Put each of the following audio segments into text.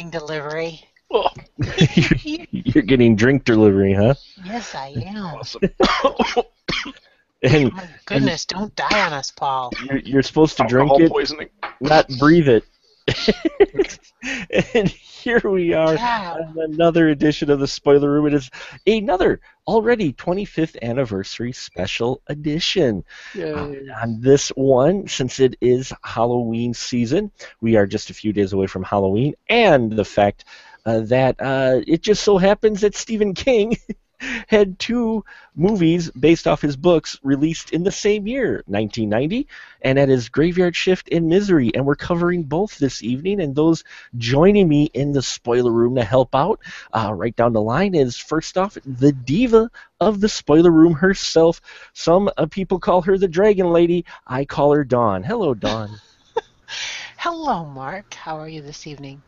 getting delivery. Oh, You're getting drink delivery, huh? Yes, I am. awesome. And My goodness, don't die on us, Paul. you're supposed to drink Alcohol it, poisoning. not breathe it. And here we are Yeah. on another edition of the Spoiler Room. It is another already 25th anniversary special edition. Yay. On this one, since it is Halloween season, we are just a few days away from Halloween, and the fact that it just so happens that Stephen King had two movies based off his books released in the same year, 1990, and that is Graveyard Shift and Misery, and we're covering both this evening. And those joining me in the spoiler room to help out right down the line is, first off, the diva of the spoiler room herself. Some people call her the Dragon Lady. I call her Dawn. Hello, Dawn. Hello, Mark. How are you this evening?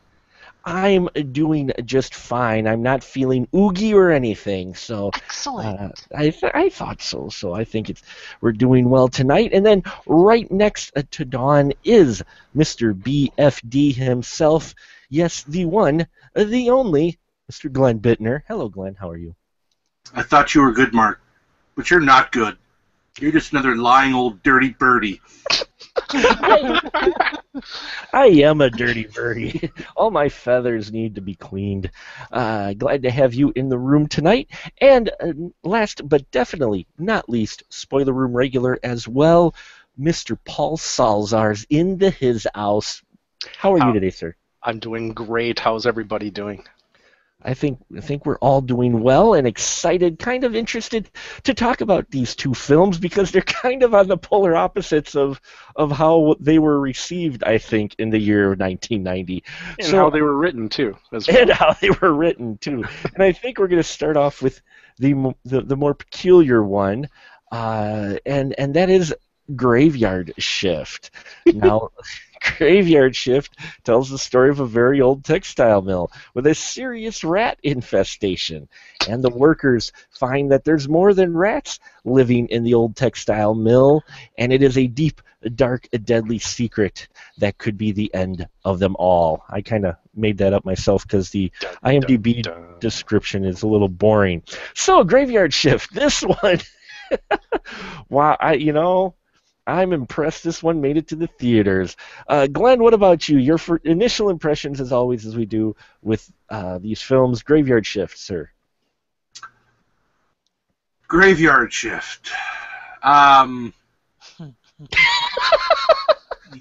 I'm doing just fine. I'm not feeling oogie or anything, so Excellent. I thought so. So I think we're doing well tonight. And then right next to Dawn is Mr. BFD himself. Yes, the one, the only, Mr. Glenn Bittner. Hello, Glenn. How are you? I thought you were good, Mark, but you're not good. You're just another lying old dirty birdie. I am a dirty birdie. All my feathers need to be cleaned. Glad to have you in the room tonight. And last but definitely not least, spoiler room regular as well, Mr. Paul Salzar's in his house. How are you today, sir? I'm doing great. How's everybody doing? I think we're all doing well and excited, kind of interested to talk about these two films because they're kind of on the polar opposites of how they were received, I think, in the year of 1990. And how they were written, too. As well. And how they were written, too. And I think we're going to start off with the more peculiar one, and that is Graveyard Shift. Now, Graveyard Shift tells the story of a very old textile mill with a serious rat infestation, and the workers find that there's more than rats living in the old textile mill, and it is a deep, dark, deadly secret that could be the end of them all. I kind of made that up myself because the IMDb description is a little boring. So, Graveyard Shift, this one, wow, I'm impressed this one made it to the theaters. Glenn, what about you? Your initial impressions, as always, as we do with these films. Graveyard Shift, sir. Graveyard Shift.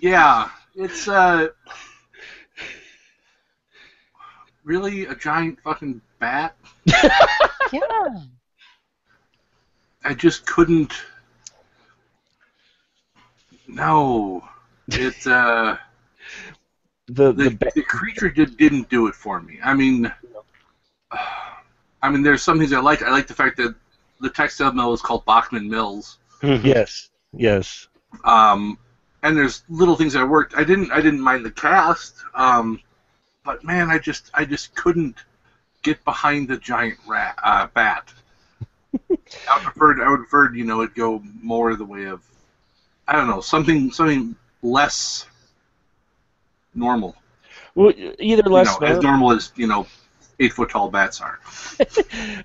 Yeah, it's really a giant fucking bat. Yeah. I just couldn't. No, it the creature didn't do it for me. I mean, there's some things I like. I like the fact that the textile mill is called Bachman Mills. Yes. And there's little things that worked. I didn't mind the cast, but man, I just couldn't get behind the giant bat. I would prefer it go more the way of, I don't know, something less normal. Well, either less as normal as 8-foot-tall bats are.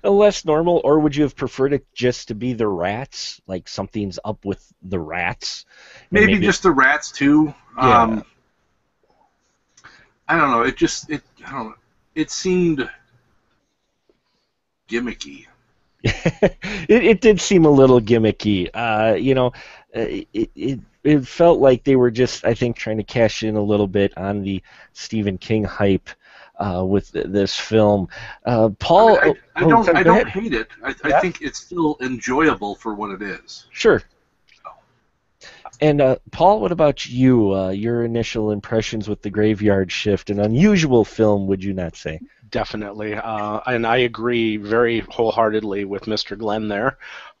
Less normal, or would you have preferred it just to be the rats? Like something's up with the rats? Maybe just the rats too. Yeah. I don't know. It seemed gimmicky. It did seem a little gimmicky. It felt like they were just, I think, trying to cash in a little bit on the Stephen King hype with this film. Paul, I don't hate it. I think it's still enjoyable for what it is. Sure. And Paul, what about you? Your initial impressions with The Graveyard Shift, an unusual film, would you not say? Definitely, and I agree very wholeheartedly with Mr. Glenn there.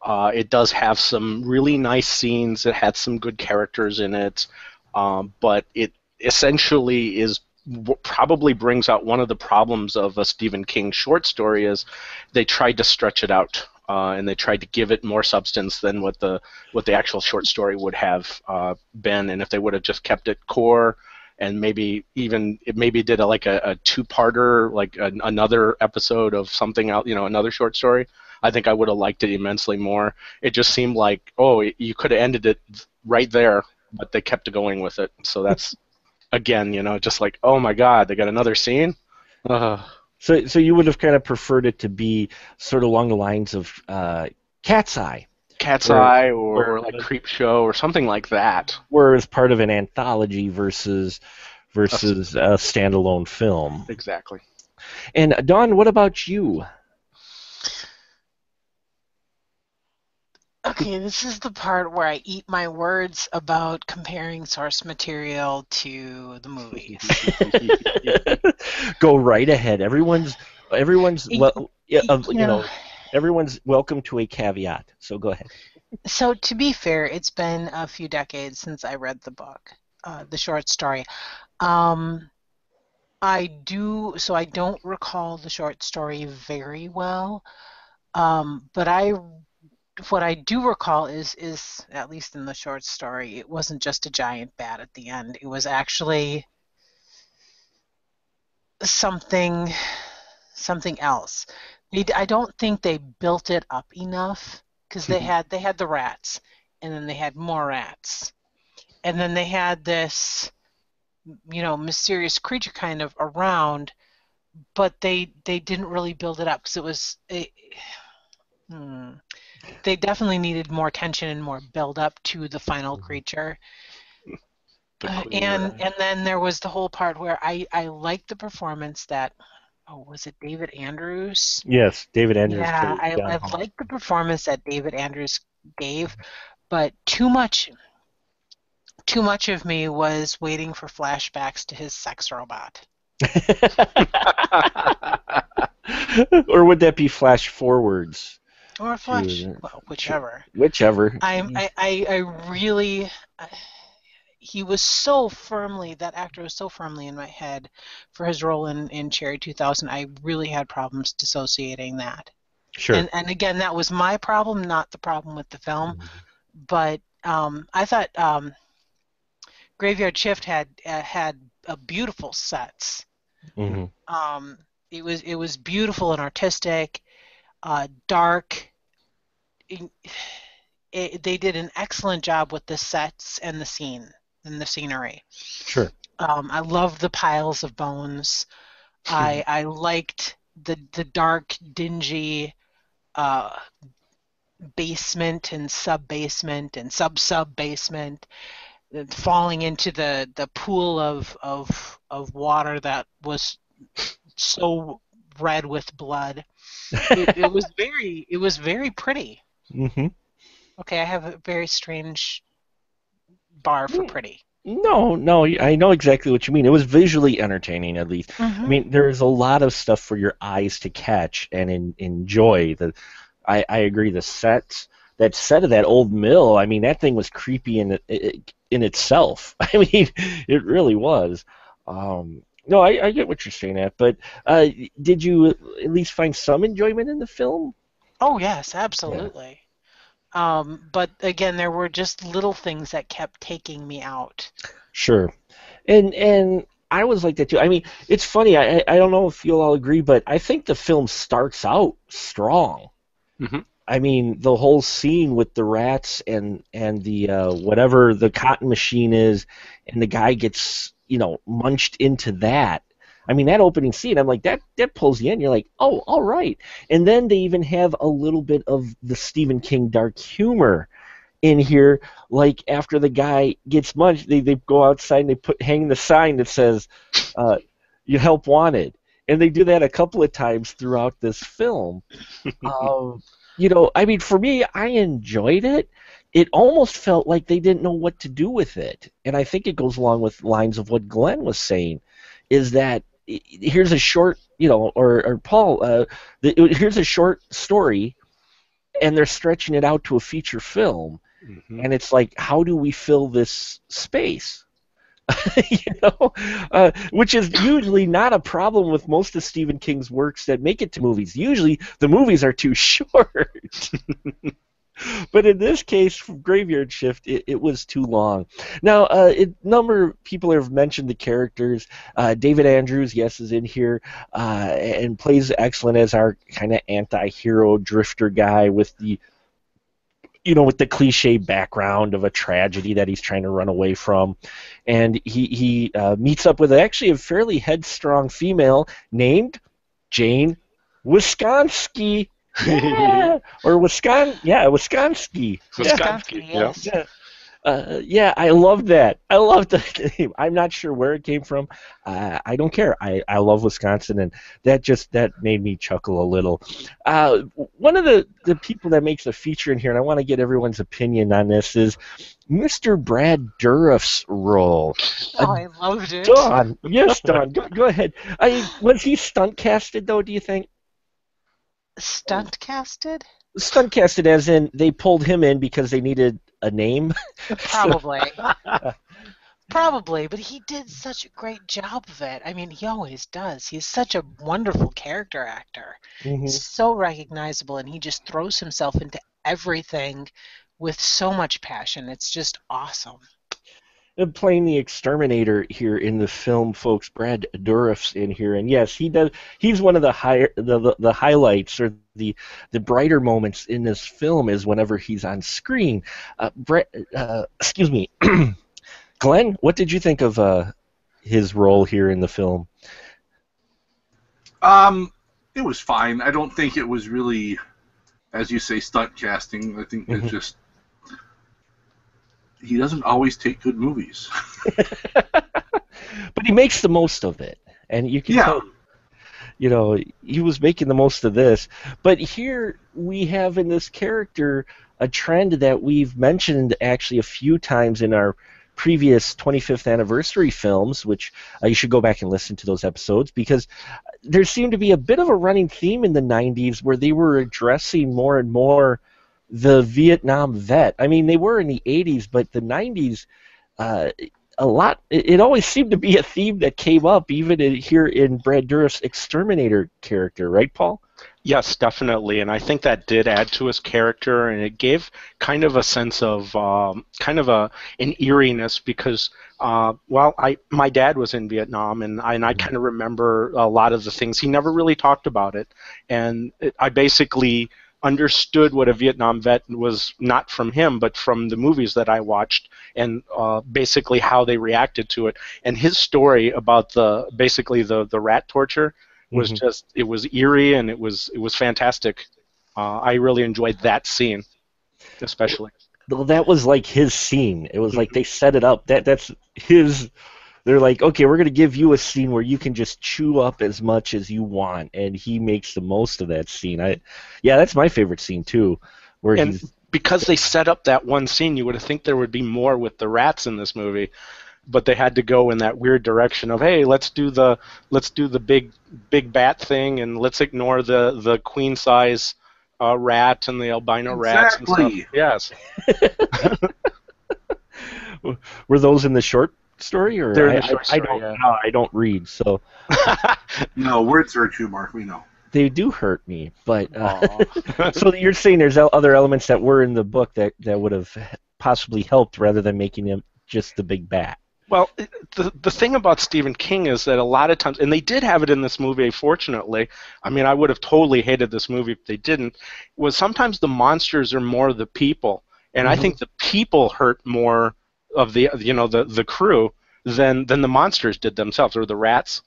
It does have some really nice scenes. It had some good characters in it, but it essentially probably brings out one of the problems of a Stephen King short story is they tried to stretch it out. And they tried to give it more substance than what the actual short story would have been. And if they would have just kept it core, and maybe even it maybe did a two-parter, like another episode of something out, another short story, I think I would have liked it immensely more. It just seemed like, oh, you could have ended it right there, but they kept going with it. So that's, again, just like, oh my God, they got another scene? So you would have kind of preferred it to be sort of along the lines of Cat's Eye. Cat's Eye or like Creep Show or something like that. Where it's part of an anthology versus a standalone film. Exactly. And Dawn, what about you? Okay, this is the part where I eat my words about comparing source material to the movies. Go right ahead. Everyone's everyone's welcome to a caveat. So go ahead. So to be fair, it's been a few decades since I read the book, the short story. I don't recall the short story very well, but what I do recall is at least in the short story, it wasn't just a giant bat at the end. It was actually something else. I don't think they built it up enough, because they had the rats, and then they had more rats, and then they had this mysterious creature kind of around, but they didn't really build it up, because they definitely needed more tension and more build up to the final creature. And then there was the whole part where I liked the performance that, was it David Andrews? Yes, David Andrews. Yeah, I liked the performance that David Andrews gave, but too much of me was waiting for flashbacks to his sex robot. Or would that be flash forwards? Or flash, well, whichever. Whichever. I really, that actor was so firmly in my head for his role in Cherry 2000. I really had problems dissociating that. Sure. And again, that was my problem, not the problem with the film. But I thought Graveyard Shift had beautiful sets. Mm-hmm. It was beautiful and artistic, dark. They did an excellent job with the sets and the scenery. Sure. I loved the piles of bones. I liked the dark, dingy basement and sub-basement and sub-basement, falling into the pool of water that was so red with blood. It was very pretty. Mm-hmm. Okay, I have a very strange bar for pretty. No, I know exactly what you mean. It was visually entertaining, at least. Mm-hmm. I mean, there's a lot of stuff for your eyes to catch and enjoy. I agree. That set of that old mill, I mean, that thing was creepy in itself. I mean, it really was. No, I get what you're saying at, but did you at least find some enjoyment in the film? Oh, yes, absolutely. Yeah. But again, there were just little things that kept taking me out. Sure. And I was like that too. I mean, it's funny, I don't know if you'll all agree, but I think the film starts out strong. Mm-hmm. I mean, the whole scene with the rats and the whatever the cotton machine is, and the guy gets munched into that. I mean, that opening scene, I'm like, that pulls you in. You're like, oh, all right. And then they even have a little bit of the Stephen King dark humor in here. Like after the guy gets munched, they go outside and they hang the sign that says, "You help wanted." And they do that a couple of times throughout this film. I mean, for me, I enjoyed it. It almost felt like they didn't know what to do with it. And I think it goes along with lines of what Glenn was saying, is that here's a short, or Paul, here's a short story, and they're stretching it out to a feature film. Mm-hmm. And it's like, how do we fill this space? Which is usually not a problem with most of Stephen King's works that make it to movies. Usually the movies are too short. But in this case, Graveyard Shift, it was too long. Now, a number of people have mentioned the characters. David Andrews, yes, is in here and plays excellent as our kind of anti-hero drifter guy with the with the cliche background of a tragedy that he's trying to run away from. And he meets up with actually a fairly headstrong female named Jane Wisconski. Yeah, or Wisconsin. Yeah, Wisconski. Wisconsin, yeah. yes. Yeah, I love that. I love the name. I'm not sure where it came from. I don't care. I love Wisconsin, and that made me chuckle a little. One of the people that makes a feature in here, and I want to get everyone's opinion on this, is Mr. Brad Dourif's role. Oh, I loved it. Dawn, yes, Dawn, go ahead. Was he stunt casted though? Do you think? Stunt casted? Stunt casted, as in they pulled him in because they needed a name. Probably. Probably, but he did such a great job of it. I mean, he always does. He's such a wonderful character actor. He's so recognizable, and he just throws himself into everything with so much passion. It's just awesome. Playing the exterminator here in the film, folks. Brad Dourif's in here, and yes, he does. He's one of the highlights or the brighter moments in this film is whenever he's on screen. Excuse me, Glenn. What did you think of his role here in the film? It was fine. I don't think it was really, as you say, stunt casting. I think it's just. He doesn't always take good movies. But he makes the most of it. And you can tell, he was making the most of this. But here we have in this character a trend that we've mentioned actually a few times in our previous 25th anniversary films, which you should go back and listen to those episodes, because there seemed to be a bit of a running theme in the 90s where they were addressing more and more the Vietnam vet. I mean, they were in the 80s, but the 90s, a lot. It always seemed to be a theme that came up, even here in Brad Dourif's exterminator character, right, Paul? Yes, definitely, and I think that did add to his character, and it gave kind of a sense of an eeriness because, my dad was in Vietnam, and I kind of remember a lot of the things. He never really talked about it, and I basically understood what a Vietnam vet was, not from him, but from the movies that I watched, and basically how they reacted to it. And his story about the rat torture was just, it was eerie, and it was fantastic. I really enjoyed that scene, especially. Well, that was like his scene. It was like they set it up. That's his. They're like, okay, we're going to give you a scene where you can just chew up as much as you want, and he makes the most of that scene. That's my favorite scene too, because they set up that one scene, you would think there would be more with the rats in this movie, but they had to go in that weird direction of, hey, let's do the big bat thing, and let's ignore the queen size rat and the albino rats and stuff. Yes. Were those in the short story, or they're in the short story, I don't read, so no, words hurt you, Mark. We know they do hurt me, but so you're saying there's other elements that were in the book that would have possibly helped rather than making him just the big bat. Well, the thing about Stephen King is that a lot of times, and they did have it in this movie, fortunately. I mean, I would have totally hated this movie if they didn't. Was sometimes the monsters are more the people, and I think the people hurt more of the crew than the monsters did themselves, or the rats.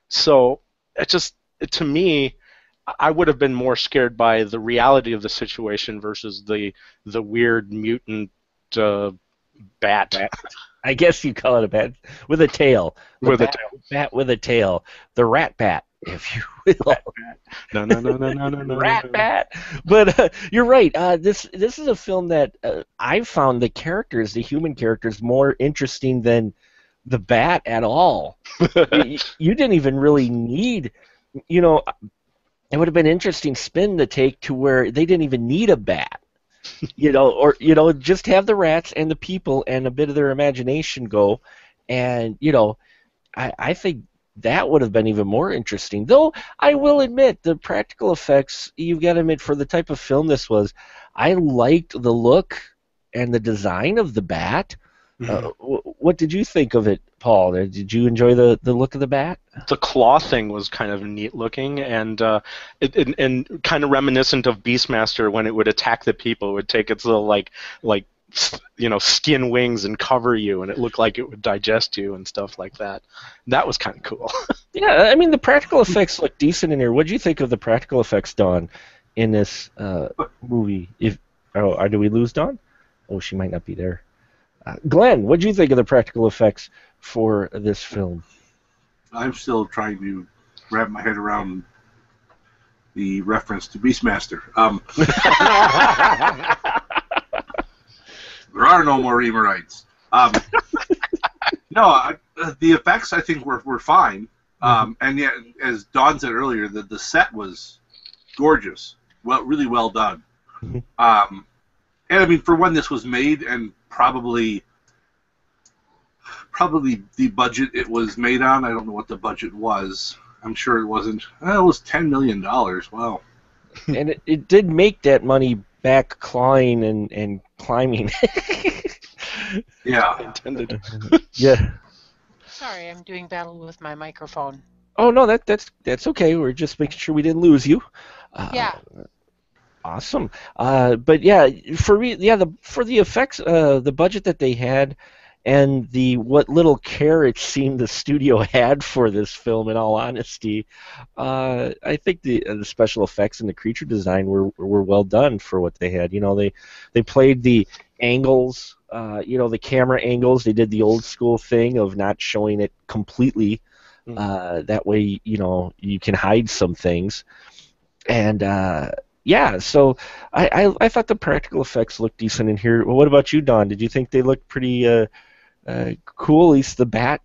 So to me, I would have been more scared by the reality of the situation versus the weird mutant bat. I guess you call it a bat with a tail. A bat with a tail. The rat bat, if you will. No. Rat bat. But you're right. This is a film that I found the human characters, more interesting than the bat at all. You didn't even really need, it would have been an interesting spin to take to where they didn't even need a bat. Just have the rats and the people and a bit of their imagination go, and I think that would have been even more interesting. Though I will admit, the practical effects, you've got to admit, for the type of film this was, I liked the look and the design of the bat. What did you think of it, Paul? Did you enjoy the look of the bat? The claw thing was kind of neat looking, and and kind of reminiscent of Beastmaster when it would attack the people. It would take its little like skin wings and cover you, and it looked like it would digest you and stuff like that. That was kind of cool. Yeah, I mean the practical effects look decent in here. What do you think of the practical effects, Dawn, in this movie? Do we lose Dawn? Oh, she might not be there. Glenn, what do you think of the practical effects for this film? I'm still trying to wrap my head around the reference to Beastmaster. There are no more Emerites. No, the effects I think were fine. And yet, as Dawn said earlier, the set was gorgeous. Really well done. And I mean, for when this was made, and probably the budget it was made on, I don't know what the budget was. I'm sure it wasn't. It was $10 million. Wow. And it did make that money back clawing and climbing. Yeah. Intended. Yeah. Sorry, I'm doing battle with my microphone. Oh no, that's okay. We're just making sure we didn't lose you. Yeah. Awesome. But yeah, for the effects, the budget that they had, and what little care it seemed the studio had for this film, in all honesty, I think the special effects and the creature design were well done for what they had. They played the angles, the camera angles. They did the old school thing of not showing it completely. That way, you can hide some things. And yeah, so I thought the practical effects looked decent in here. Well, what about you, Don? Did you think they looked pretty cool, at least the bat?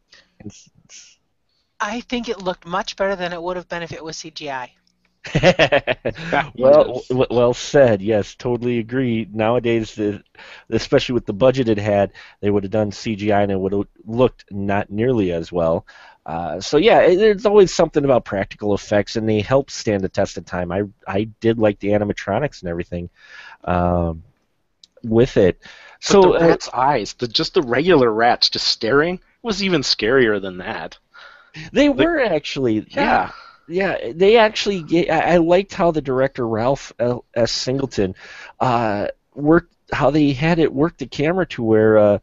I think it looked much better than it would have been if it was CGI. Well said. Yes, totally agree. Nowadays, especially with the budget it had, they would have done CGI and it would have looked not nearly as well. So yeah, there's always something about practical effects, and they help stand the test of time. I did like the animatronics and everything with it. But the rat's eyes, just the regular rats just staring, was even scarier than that. They were actually, yeah. Yeah, they actually. I liked how the director Ralph S. Singleton worked. How they had it work the camera to where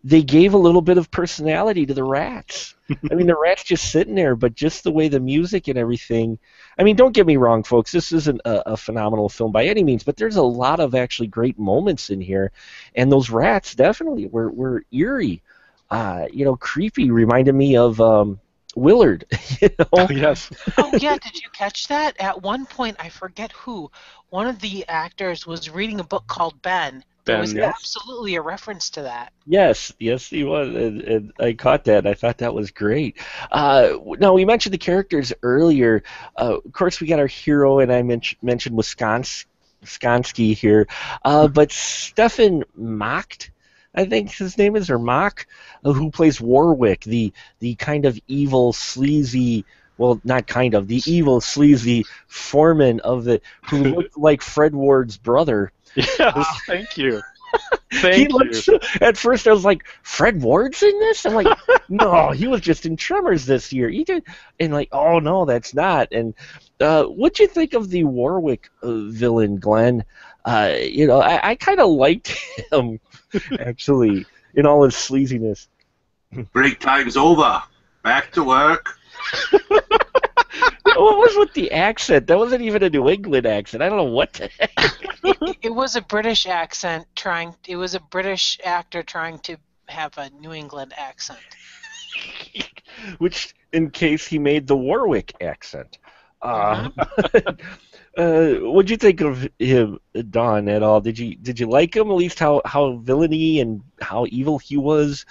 they gave a little bit of personality to the rats. I mean, the rats just sitting there, but just the way the music and everything. I mean, don't get me wrong, folks. This isn't a phenomenal film by any means, but there's a lot of actually great moments in here, and those rats definitely were eerie. Creepy. Reminded me of. Willard. Oh, yes. Oh, yeah, did you catch that? At one point, I forget who, one of the actors was reading a book called Ben. There was absolutely a reference to that. Yes, he was, and I caught that, and I thought that was great. Now, we mentioned the characters earlier. Of course, we got our hero, and I mentioned Wisconsin here, but Stefan Macht, I think his name is, or Mock, who plays Warwick, the kind of evil, sleazy, well, not kind of, the evil, sleazy foreman who looked like Fred Ward's brother. Yeah, thank you. Thank you. At first, I was like, Fred Ward's in this? I'm like, no, he was just in Tremors this year. He did, and like, oh no, that's not. And what'd you think of the Warwick villain, Glenn? I kind of liked him, actually, in all his sleaziness. Break time's over. Back to work. What was with the accent? That wasn't even a New England accent. I don't know what the heck. It was a British accent it was a British actor trying to have a New England accent. Which, in case he made the Warwick accent. What'd you think of him, Don, at all? Did you like him, at least how villainy and how evil he was?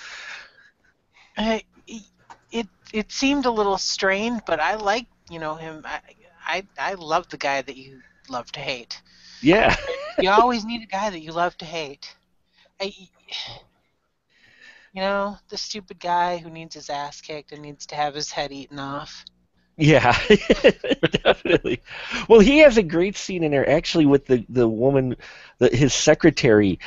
It seemed a little strained, but I liked him. I love the guy that you love to hate. Yeah. You always need a guy that you love to hate. the stupid guy who needs his ass kicked and needs to have his head eaten off. Yeah, definitely. Well, he has a great scene in there, actually, with the woman, his secretary,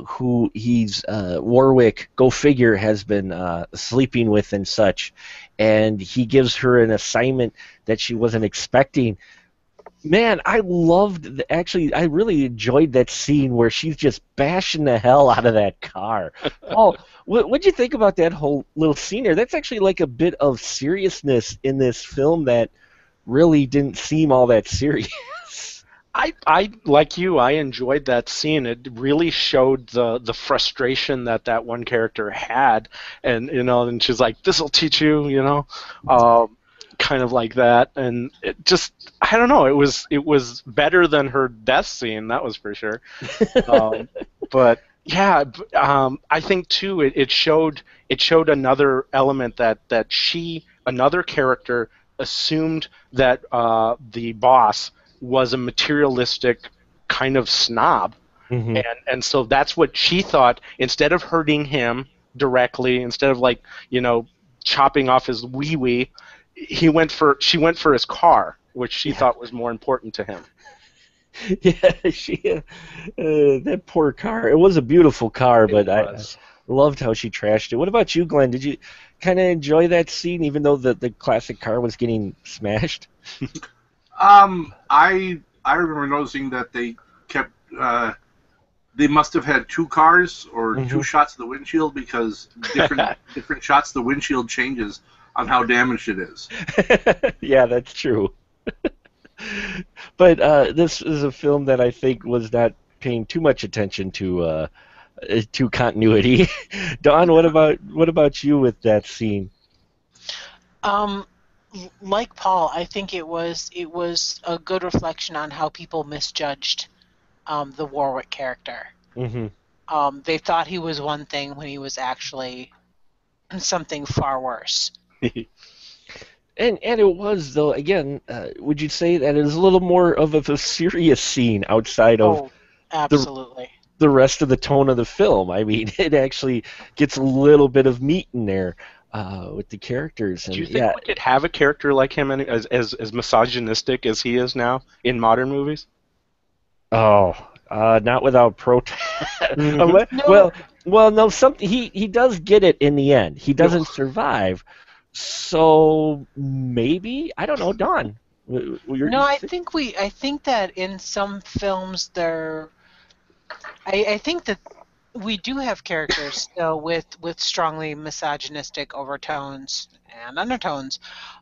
who he's Warwick, go figure, has been sleeping with and such, and he gives her an assignment that she wasn't expecting. Man, I really enjoyed that scene where she's just bashing the hell out of that car. Oh, what'd you think about that whole little scene there? That's actually like a bit of seriousness in this film that really didn't seem all that serious. I like you. I enjoyed that scene. It really showed the frustration that one character had, and she's like, "This'll teach you," kind of like that, and it just, I don't know. It was better than her death scene, that was for sure. But yeah, I think too it showed another element that another character assumed that the boss was a materialistic kind of snob, and so that's what she thought. Instead of hurting him directly, instead of chopping off his wee, she went for his car, which she thought was more important to him. Yeah, that poor car. It was a beautiful car, but I loved how she trashed it. What about you, Glenn? Did you kind of enjoy that scene, even though the classic car was getting smashed? I remember noticing that they kept. They must have had two cars or two shots of the windshield, because different shots of the windshield changes on how damaged it is. Yeah, that's true. But this is a film that I think was not paying too much attention to continuity. Dawn, what about you with that scene? Like Paul, I think it was a good reflection on how people misjudged the Warwick character. They thought he was one thing when he was actually something far worse. And it was, though, again, would you say that it was a little more of a serious scene outside of absolutely the rest of the tone of the film? I mean, it actually gets a little bit of meat in there with the characters. And, do you think we could have a character like him as misogynistic as he is now in modern movies? Oh, not without protest. No. Well, no. He does get it in the end. He doesn't survive. So maybe, I don't know, Dawn. I think that in some films I think that we do have characters still with strongly misogynistic overtones and undertones,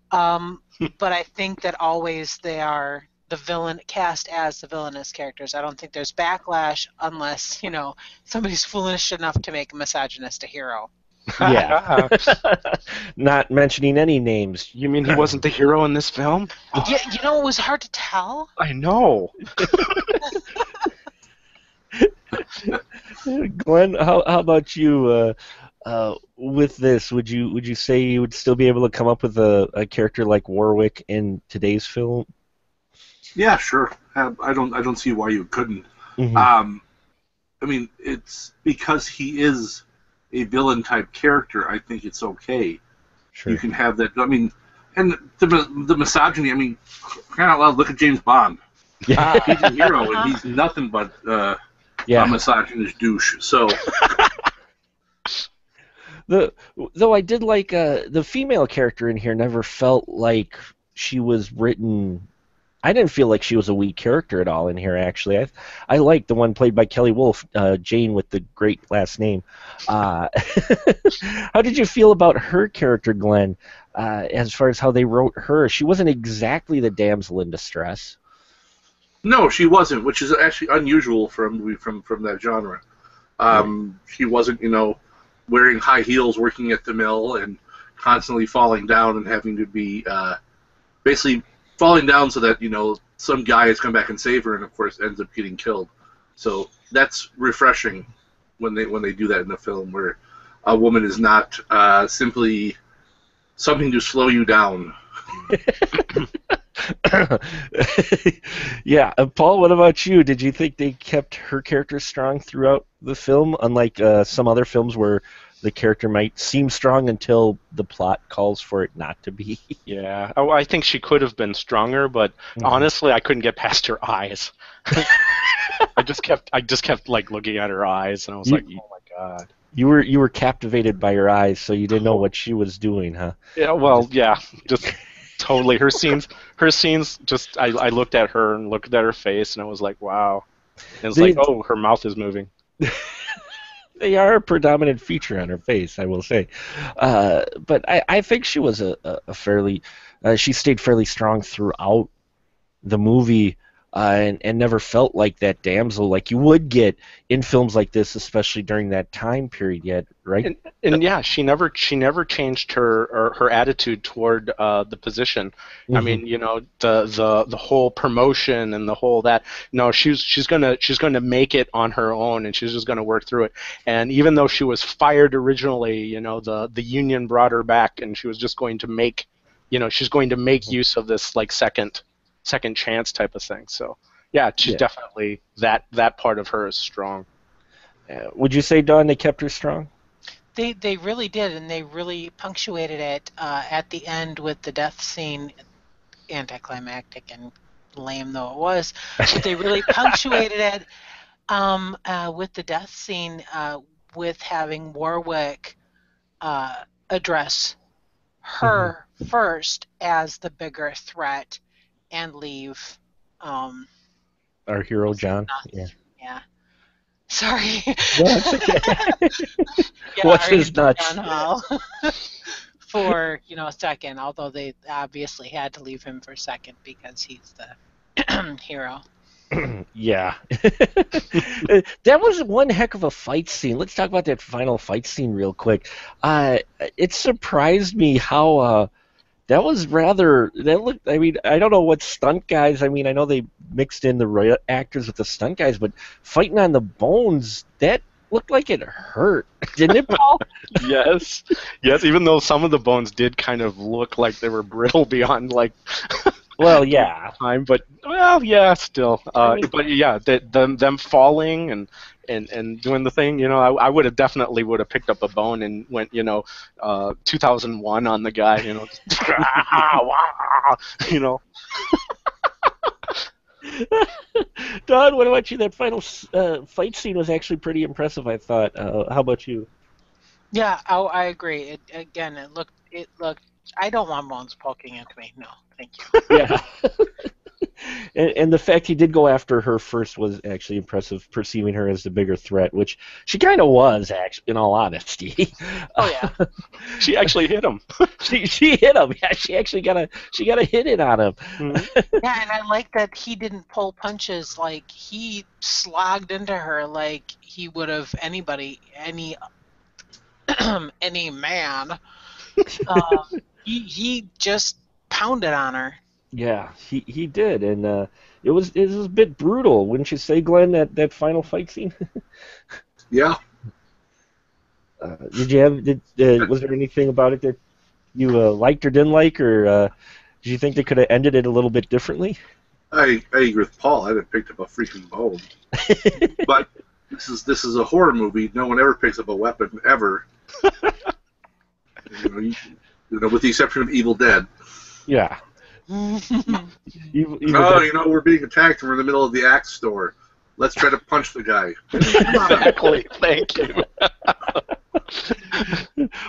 but I think that always they are the villain cast as the villainous characters. I don't think there's backlash unless somebody's foolish enough to make a misogynist a hero. Yeah. Not mentioning any names. You mean he wasn't the hero in this film? Yeah, it was hard to tell. I know. Glenn, how about you with this? Would you say you would still be able to come up with a character like Warwick in today's film? Yeah, sure. I don't see why you couldn't. I mean, it's because he is a villain type character. I think it's okay. Sure. You can have that. I mean, and the misogyny. I mean, kind of loud. Look at James Bond. Yeah. He's a hero, and he's nothing but a misogynist douche. So, though I did like the female character in here. Never felt like she was written. I didn't feel like she was a weak character at all in here, actually. I liked the one played by Kelly Wolf, Jane with the great last name. How did you feel about her character, Glenn, as far as how they wrote her? She wasn't exactly the damsel in distress. No, she wasn't, which is actually unusual for a movie from that genre. She wasn't, wearing high heels, working at the mill, and constantly falling down and having to be basically falling down so that some guy has come back and save her, and of course ends up getting killed. So that's refreshing when they do that in a film, where a woman is not simply something to slow you down. Yeah, Paul, what about you? Did you think they kept her character strong throughout the film, unlike some other films where the character might seem strong until the plot calls for it not to be. Yeah. Oh, I think she could have been stronger, but honestly, I couldn't get past her eyes. I just kept like looking at her eyes, and I was like, oh my god. You were captivated by her eyes, so you didn't know what she was doing, huh? Yeah. Well, yeah. Just totally. Her scenes. Just I looked at her and looked at her face, and I was like, wow. And it's like, oh, her mouth is moving. They are a predominant feature on her face, I will say. But I think she was a fairly... she stayed fairly strong throughout the movie and never felt like that damsel like you would get in films like this, especially during that time period yet, right? And yeah, she never changed her attitude toward the position. Mm-hmm. I mean, the whole promotion and the whole that. No, she's gonna make it on her own, and she's just gonna work through it. And even though she was fired originally, the union brought her back, and she was just going to make, she's going to make use of this like second chance type of thing. So yeah, she's definitely that part of her is strong. Would you say, Dawn, they kept her strong? They really did, and they really punctuated it at the end with the death scene, anticlimactic and lame though it was, but they really punctuated it with the death scene with having Warwick address her first as the bigger threat and leave our hero John. Yeah. Sorry. No, it's okay. What's his nuts? John Hall for a second, although they obviously had to leave him for a second because he's the hero. Yeah. That was one heck of a fight scene. Let's talk about that final fight scene real quick. It surprised me how that was that looked, I mean, I don't know what stunt guys, I mean, I know they mixed in the real actors with the stunt guys, but fighting on the bones, that looked like it hurt, didn't it, Paul? Yes, even though some of the bones did kind of look like they were brittle beyond, like... Well, yeah. Time, but, well, yeah, still. But, yeah, them falling and doing the thing, I would have definitely picked up a bone and went, 2001 on the guy, Don, what about you? That final fight scene was actually pretty impressive, I thought. How about you? Yeah, I agree. It looked. I don't want bones poking into me. No, thank you. Yeah. And the fact he did go after her first was actually impressive, perceiving her as the bigger threat, which she kind of was, actually, in all honesty. Oh yeah. She actually hit him. She hit him. Yeah, she actually got a hit in on him. Mm-hmm. Yeah, and I like that he didn't pull punches. Like he slogged into her like he would have any man. He just pounded on her. Yeah, he did, and it was a bit brutal, wouldn't you say, Glenn? That final fight scene. Yeah. Was there anything about it that you liked or didn't like, or did you think they could have ended it a little bit differently? I agree with Paul. I haven't picked up a freaking bone, but this is a horror movie. No one ever picks up a weapon ever. With the exception of Evil Dead. Yeah. We're being attacked and we're in the middle of the Axe store. Let's try to punch the guy. Exactly. Thank you.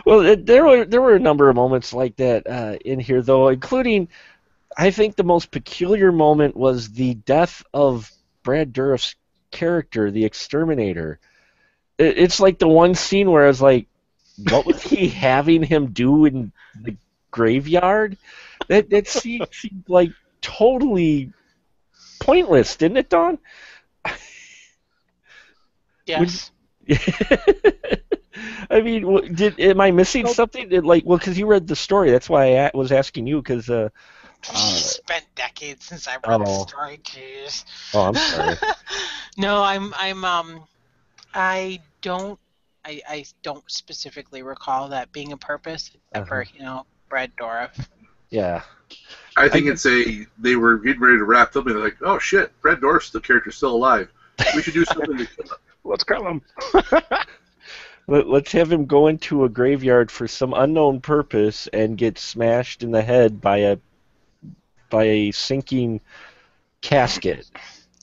Well, there were a number of moments like that in here, though, including, I think the most peculiar moment was the death of Brad Dourif's character, the Exterminator. It's like the one scene where I was like, what was he having him do in the graveyard? That seemed like totally pointless, didn't it, Dawn? Yes. I mean, am I missing something? Because you read the story. That's why I was asking you. Because it's been decades since I read the story. Jeez. Oh, I'm sorry. No, I don't specifically recall that being a purpose, except for Brad Dourif. Yeah. I think they were getting ready to wrap up and they're like, oh shit, Brad Dourif's the character's still alive. We should do something to kill him. Let's kill him. Let's have him go into a graveyard for some unknown purpose and get smashed in the head by a sinking casket.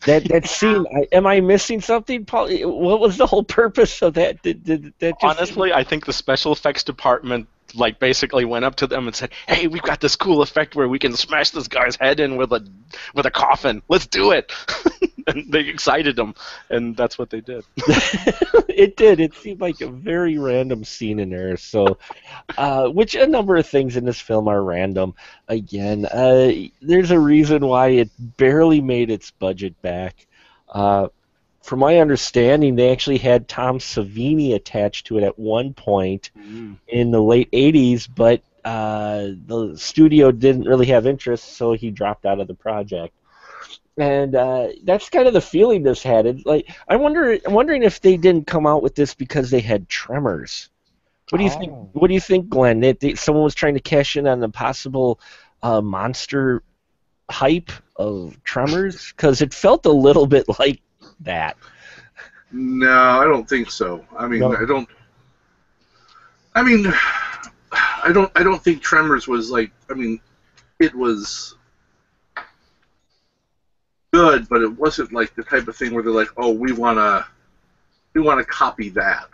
That scene. Am I missing something, Paul? What was the whole purpose of that? Did that just Honestly, I think the special effects department basically went up to them and said, "Hey, we've got this cool effect where we can smash this guy's head in with a coffin. Let's do it." And they excited them, and that's what they did. It did. It seemed like a very random scene in there. So, which a number of things in this film are random. Again, there's a reason why it barely made its budget back. From my understanding, they actually had Tom Savini attached to it at one point in the late 80s, but the studio didn't really have interest, so he dropped out of the project. And that's kind of the feeling this had. It's like I'm wondering if they didn't come out with this because they had Tremors. What do you think? What do you think, Glenn? Someone was trying to cash in on the possible monster hype of Tremors, because it felt a little bit like that. No, I don't think so. I mean, No. I don't think Tremors was like. I mean, it was good, but it wasn't like the type of thing where they're like, "Oh, we wanna copy that."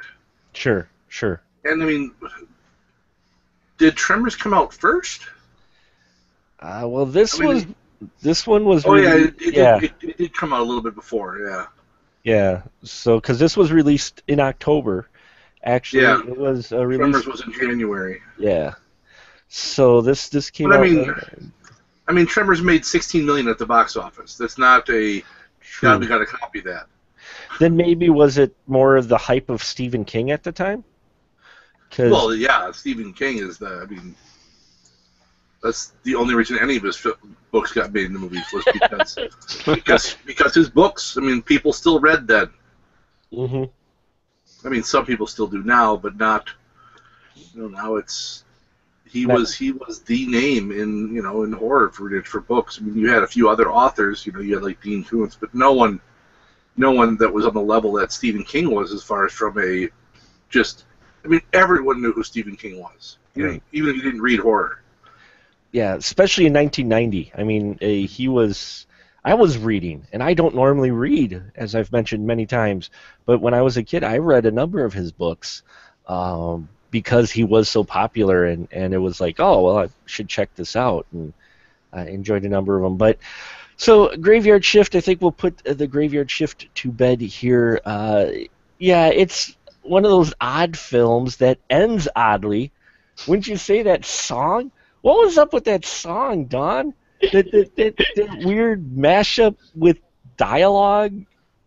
Sure. And I mean, did Tremors come out first? Well, this I mean, one was. Oh yeah, released, it did come out a little bit before. Yeah. Yeah. So, because this was released in October, actually, Yeah. it was Tremors released. was in January. Yeah. So this came But out. I mean, Tremors made 16 million at the box office. That's not a. True. God, we got to copy that. Then maybe was it more of the hype of Stephen King at the time? 'Cause- Well, yeah, Stephen King is the. I mean, that's the only reason any of his books got made in the movies was because his books. I mean, people still read that. Mhm. I mean, some people still do now, but not. Now it's. He Right. was the name in in horror for books. I mean, you had a few other authors. You had like Dean Koontz, but no one that was on the level that Stephen King was as far as from a just. I mean, everyone knew who Stephen King was, Right. even if you didn't read horror. Yeah, especially in 1990. I mean, he was. I was reading, and I don't normally read, as I've mentioned many times. But when I was a kid, I read a number of his books because he was so popular, and it was like, oh, well, I should check this out, and I enjoyed a number of them. But so Graveyard Shift, I think we'll put the Graveyard Shift to bed here. Yeah, it's one of those odd films that ends oddly. Wouldn't you say that song? What was up with that song, Don? That weird mashup with dialogue.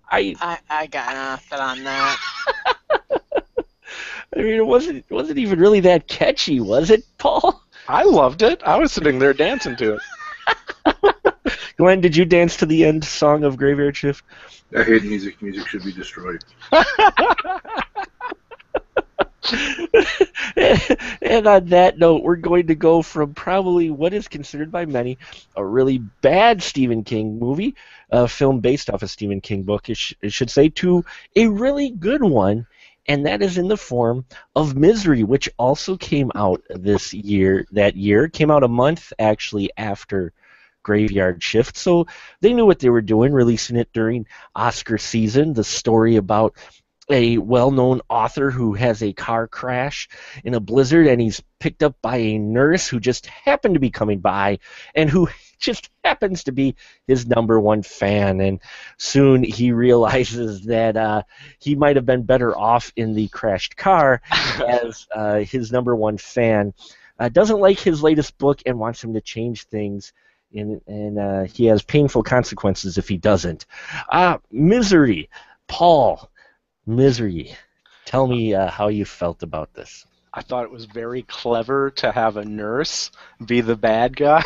I got nothing on that. I mean, it wasn't even really that catchy, was it, Paul? I loved it. I was sitting there dancing to it. Glenn, did you dance to the end song of Graveyard Shift? I hate music. Music should be destroyed. And on that note, we're going to go from probably what is considered by many a really bad Stephen King movie, a film based off a Stephen King book, it should say, to a really good one, and that is in the form of Misery, which also came out that year. Came out a month, actually, after Graveyard Shift, so they knew what they were doing, releasing it during Oscar season. The story about a well-known author who has a car crash in a blizzard, and he's picked up by a nurse who just happened to be coming by and who just happens to be his number one fan. And soon he realizes that he might have been better off in the crashed car, as his number one fan doesn't like his latest book and wants him to change things, and he has painful consequences if he doesn't. Misery. Paul. Misery. Tell me how you felt about this. I thought it was very clever to have a nurse be the bad guy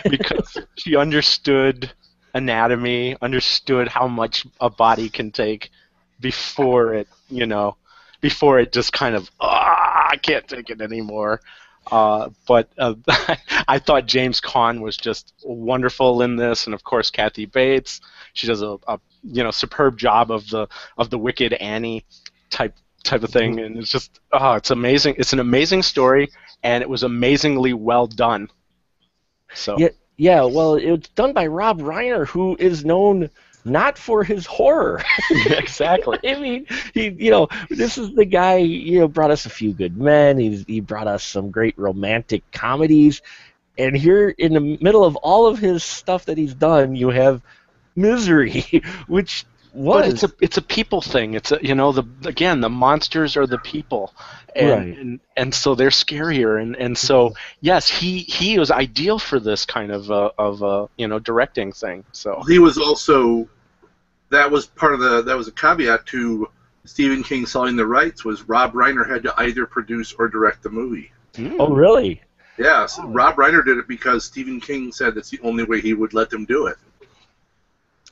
because she understood anatomy, understood how much a body can take before it just kind of, I can't take it anymore. But I thought James Caan was just wonderful in this, and of course Kathy Bates. She does a superb job of the Wicked Annie type type of thing, and it's just it's amazing. It's an amazing story, and it was amazingly well done. So Yeah. Well, it was done by Rob Reiner, who is known not for his horror. exactly. I mean, this is the guy, brought us A Few Good Men. He brought us some great romantic comedies. And here in the middle of all of his stuff that he's done, you have Misery, which was... But it's a people thing. It's the monsters are the people, and so they're scarier, and so yes, he was ideal for this kind of directing thing. So he was also, that was a caveat to Stephen King selling the rights, was Rob Reiner had to either produce or direct the movie. Oh, really? Yes, Rob Reiner did it because Stephen King said that's the only way he would let them do it.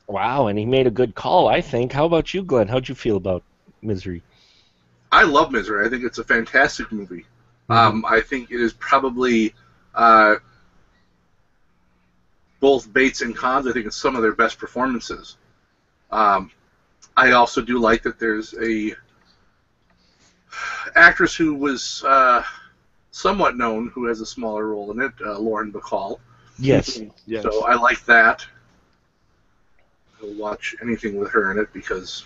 Wow, and he made a good call, I think. How about you, Glenn? How'd you feel about Misery? I love Misery. I think it's a fantastic movie. I think it is probably both Bates and Cons. I think it's some of their best performances. I also do like that there's a actress who was somewhat known who has a smaller role in it, Lauren Bacall. Yes. So I like that. I'll watch anything with her in it because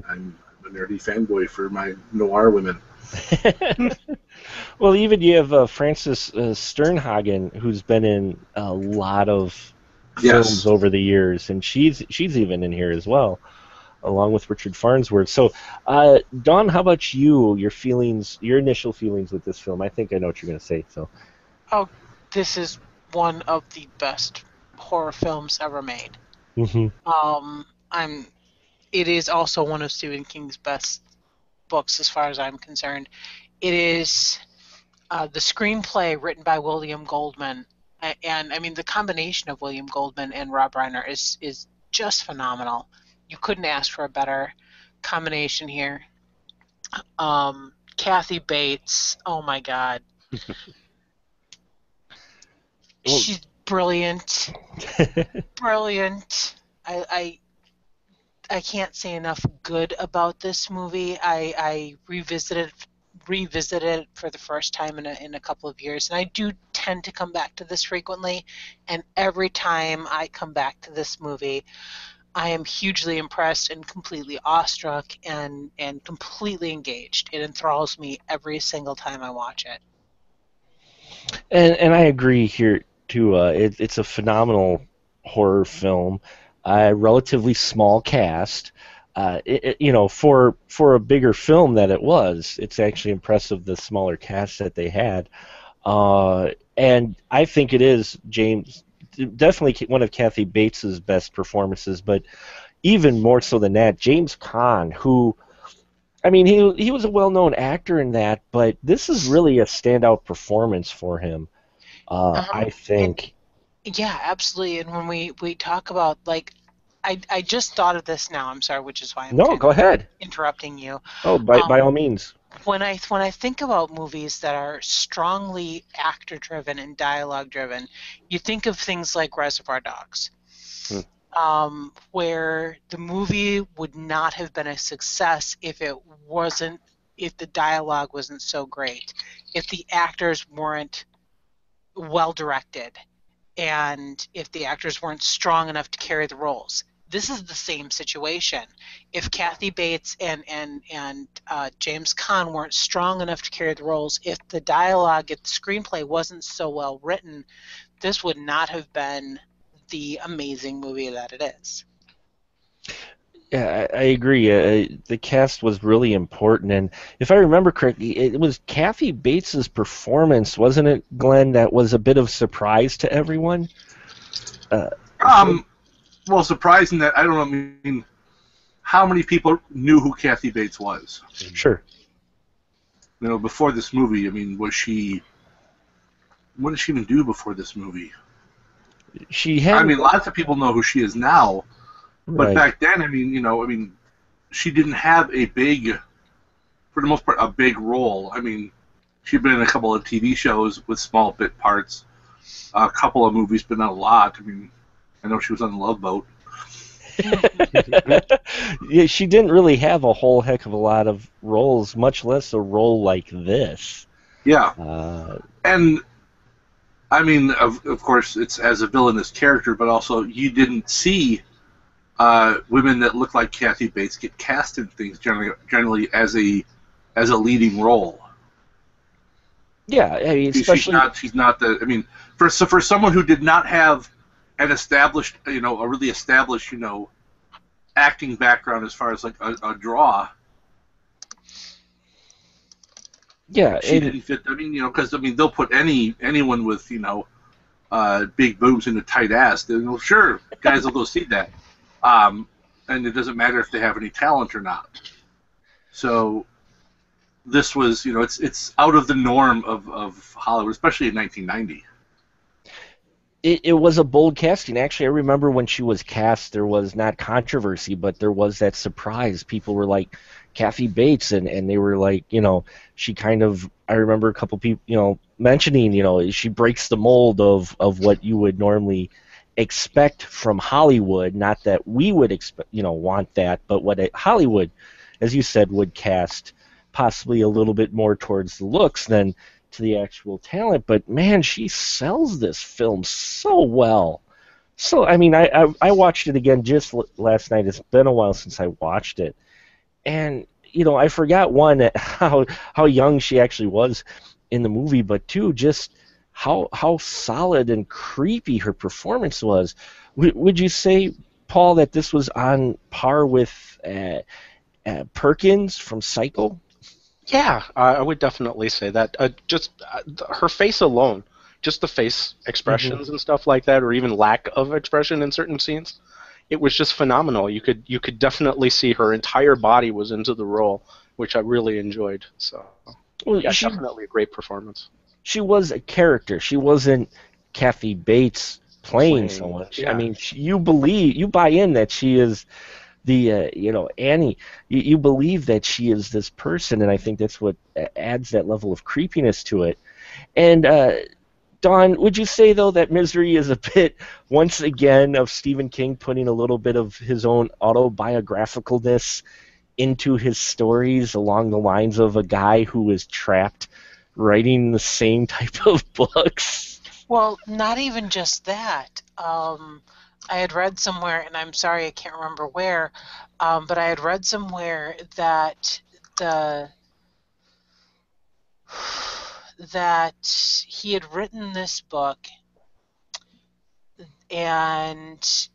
I'm a nerdy fanboy for my noir women. Well, even you have Frances Sternhagen, who's been in a lot of films over the years, and she's even in here as well, along with Richard Farnsworth. So, Dawn, how about you? Your initial feelings with this film? I think I know what you're going to say. So, this is one of the best horror films ever made. Mm-hmm. It is also one of Stephen King's best books, as far as I'm concerned. It is the screenplay written by William Goldman, and I mean the combination of William Goldman and Rob Reiner is just phenomenal. You couldn't ask for a better combination here. Kathy Bates, oh my God, she's brilliant. Brilliant. I can't say enough good about this movie. I revisited it for the first time in a couple of years, and I do tend to come back to this frequently. And every time I come back to this movie, I am hugely impressed and completely awestruck and completely engaged. It enthralls me every single time I watch it. And I agree here too. It's a phenomenal horror film. Relatively small cast. For a bigger film that it was, it's actually impressive the smaller cast that they had. And I think it is definitely one of Kathy Bates's best performances, but even more so than that, James Caan, who, I mean, he was a well-known actor in that, but this is really a standout performance for him. I think. Yeah, absolutely. And when we talk about, like, I just thought of this now. I'm sorry, which is why I'm go ahead. Interrupting you. Oh, by all means. When I think about movies that are strongly actor-driven and dialogue-driven, you think of things like Reservoir Dogs, where the movie would not have been a success if the dialogue wasn't so great, if the actors weren't well directed, and if the actors weren't strong enough to carry the roles. This is the same situation. If Kathy Bates and James Caan weren't strong enough to carry the roles, if the dialogue, if the screenplay wasn't so well written, this would not have been the amazing movie that it is. Yeah, I agree. The cast was really important, and if I remember correctly, it was Kathy Bates's performance, wasn't it, Glenn? That was a bit of surprise to everyone. Well, surprising that, I don't know, I mean, how many people knew who Kathy Bates was? Sure. Before this movie, I mean, what did she even do before this movie? Lots of people know who she is now, but back then, I mean, she didn't have for the most part, a big role. I mean, she'd been in a couple of TV shows with small bit parts, a couple of movies, but not a lot. I mean, I know she was on The Love Boat. Yeah, she didn't really have a whole heck of a lot of roles, much less a role like this. Yeah, Uh, and I mean, of course, it's as a villainous character, but also you didn't see women that look like Kathy Bates get cast in things generally as a leading role. yeah, I mean, especially She's not the. I mean, for someone who did not have an established, a really established, acting background as far as like a draw, yeah, she and didn't fit. I mean, because they'll put anyone with big boobs and a tight ass. Then, sure, guys will go see that, and it doesn't matter if they have any talent or not. So this was, it's out of the norm of Hollywood, especially in 1990. it was a bold casting. Actually, I remember when she was cast, there was not controversy, but there was that surprise. People were like, Kathy Bates, and they were like, she kind of, I remember a couple people, mentioning, she breaks the mold of what you would normally expect from Hollywood. Not that we would expect, want that, but what Hollywood, as you said, would cast possibly a little bit more towards the looks than to the actual talent. But man, she sells this film so well. So I mean, I watched it again just last night. It's been a while since I watched it, and I forgot, one, how young she actually was in the movie, but two, just how solid and creepy her performance was. Would you say, Paul, that this was on par with Perkins from Psycho? Yeah, I would definitely say that. Just her face alone, just the face expressions and stuff like that, or even lack of expression in certain scenes, it was just phenomenal. You could definitely see her entire body was into the role, which I really enjoyed. So, Well, yeah, definitely a great performance. She was a character. She wasn't Kathy Bates playing someone. Yeah. I mean, you buy in that she is the Annie. You believe that she is this person, and I think that's what adds that level of creepiness to it. And Don, would you say though that Misery is a bit, once again, of Stephen King putting a little bit of his own autobiographicalness into his stories, along the lines of a guy who is trapped writing the same type of books? Well, not even just that. I had read somewhere, and I'm sorry I can't remember where, but I had read somewhere that he had written this book, and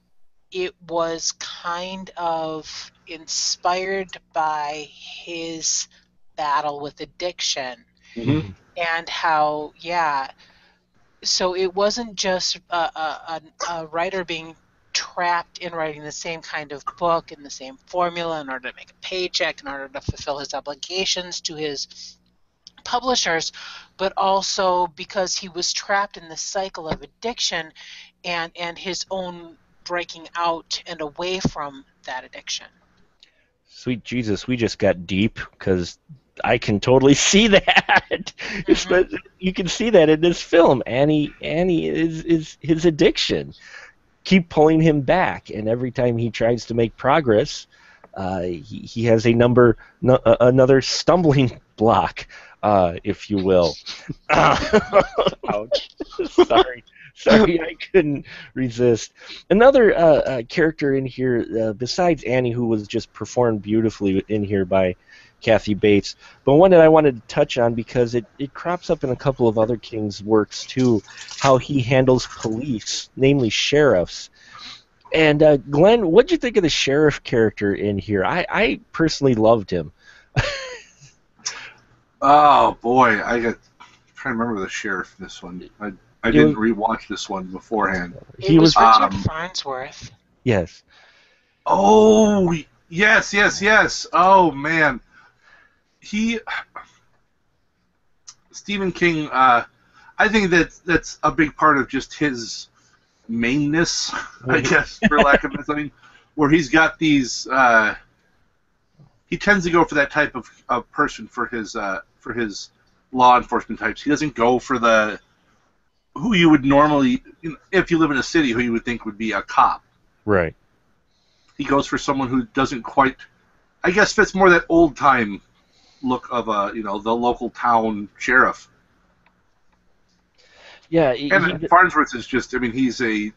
it was kind of inspired by his battle with addiction. Mm-hmm. And how, so it wasn't just a writer being trapped in writing the same kind of book in the same formula in order to make a paycheck, in order to fulfill his obligations to his publishers, but also because he was trapped in the cycle of addiction and his own breaking out and away from that addiction. Sweet Jesus, we just got deep, because I can totally see that. You can see that in this film. Annie is his addiction. Keep pulling him back, and every time he tries to make progress, he has another stumbling block, if you will. Ouch. Sorry, I couldn't resist. Another character in here, besides Annie, who was just performed beautifully in here by Kathy Bates, but one that I wanted to touch on because it crops up in a couple of other King's works too, how he handles police, namely sheriffs. And Glenn, what did you think of the sheriff character in here? I personally loved him. Oh boy, I'm trying to remember the sheriff in this one. I didn't rewatch this one beforehand. It was Richard Farnsworth. Yes. Oh, yes. Oh man, Stephen King. I think that's a big part of just his mainness, I guess, for lack of something, where he's got these. He tends to go for that type of person for his law enforcement types. He doesn't go for who you would normally, if you live in a city, who you would think would be a cop. Right. he goes for someone who doesn't quite, I guess, fits more that old time look of the local town sheriff. Yeah, And Farnsworth is just, I mean, he's a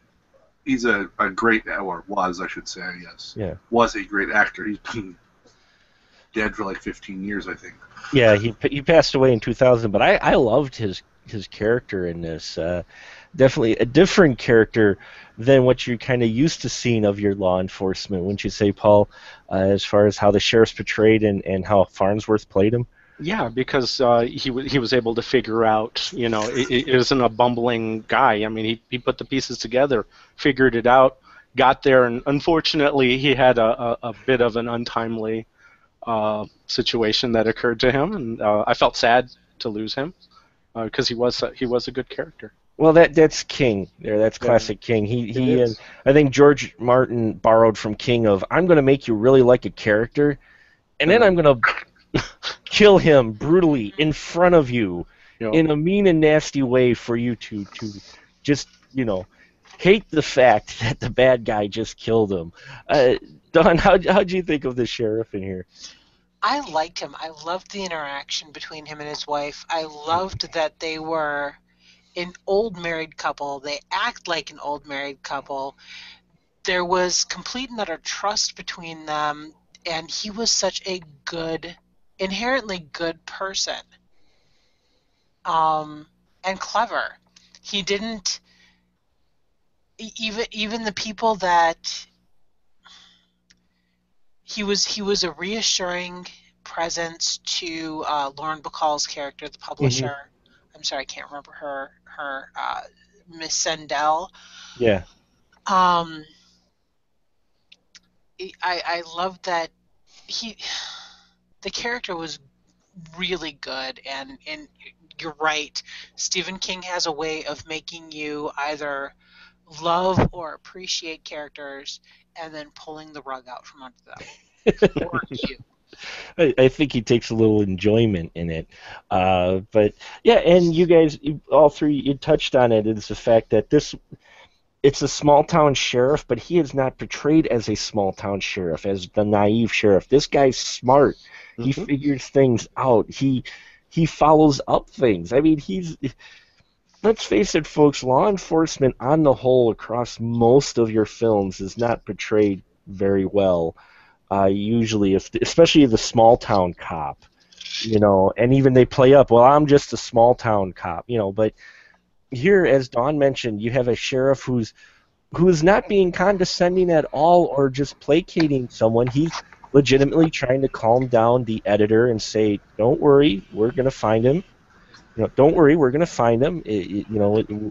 great, or was, I should say, yes. Yeah. Was a great actor. He's been dead for like 15 years, I think. Yeah, he passed away in 2000, but I loved his character in this. Definitely a different character than what you're kind of used to seeing of your law enforcement, wouldn't you say, Paul, as far as how the sheriff's portrayed and how Farnsworth played him? Yeah, because he was able to figure out, it isn't a bumbling guy. I mean, he put the pieces together, figured it out, got there, and unfortunately he had a bit of an untimely situation that occurred to him, and I felt sad to lose him because he was a good character. Well, that's King there. That's classic King. He I think George Martin borrowed from King of, I'm going to make you really like a character, and then I'm going to kill him brutally in front of you in a mean and nasty way for you to just, hate the fact that the bad guy just killed him. Don, how'd you think of the sheriff in here? I liked him. I loved the interaction between him and his wife. I loved that they were an old married couple. They act like an old married couple. There was complete and utter trust between them, and he was such a good, inherently good person, and clever. He didn't even the people that he was a reassuring presence to Lauren Bacall's character, the publisher. Mm-hmm. I'm sorry, I can't remember her Miss Sendell. Yeah. I love that the character was really good, and you're right. Stephen King has a way of making you either love or appreciate characters and then pulling the rug out from under them. Or you. I think he takes a little enjoyment in it. But yeah, and you guys, all three, you touched on it, is the fact that it's a small town sheriff, but he is not portrayed as a small town sheriff, as the naive sheriff. This guy's smart. Mm-hmm. He figures things out. He follows up things. I mean, let's face it, folks, law enforcement on the whole across most of your films is not portrayed very well. Usually, especially the small town cop, and even they play up, well, I'm just a small town cop, but here, as Dawn mentioned, you have a sheriff who's not being condescending at all or just placating someone. He's legitimately trying to calm down the editor and say, don't worry, we're going to find him. Don't worry, we're going to find him.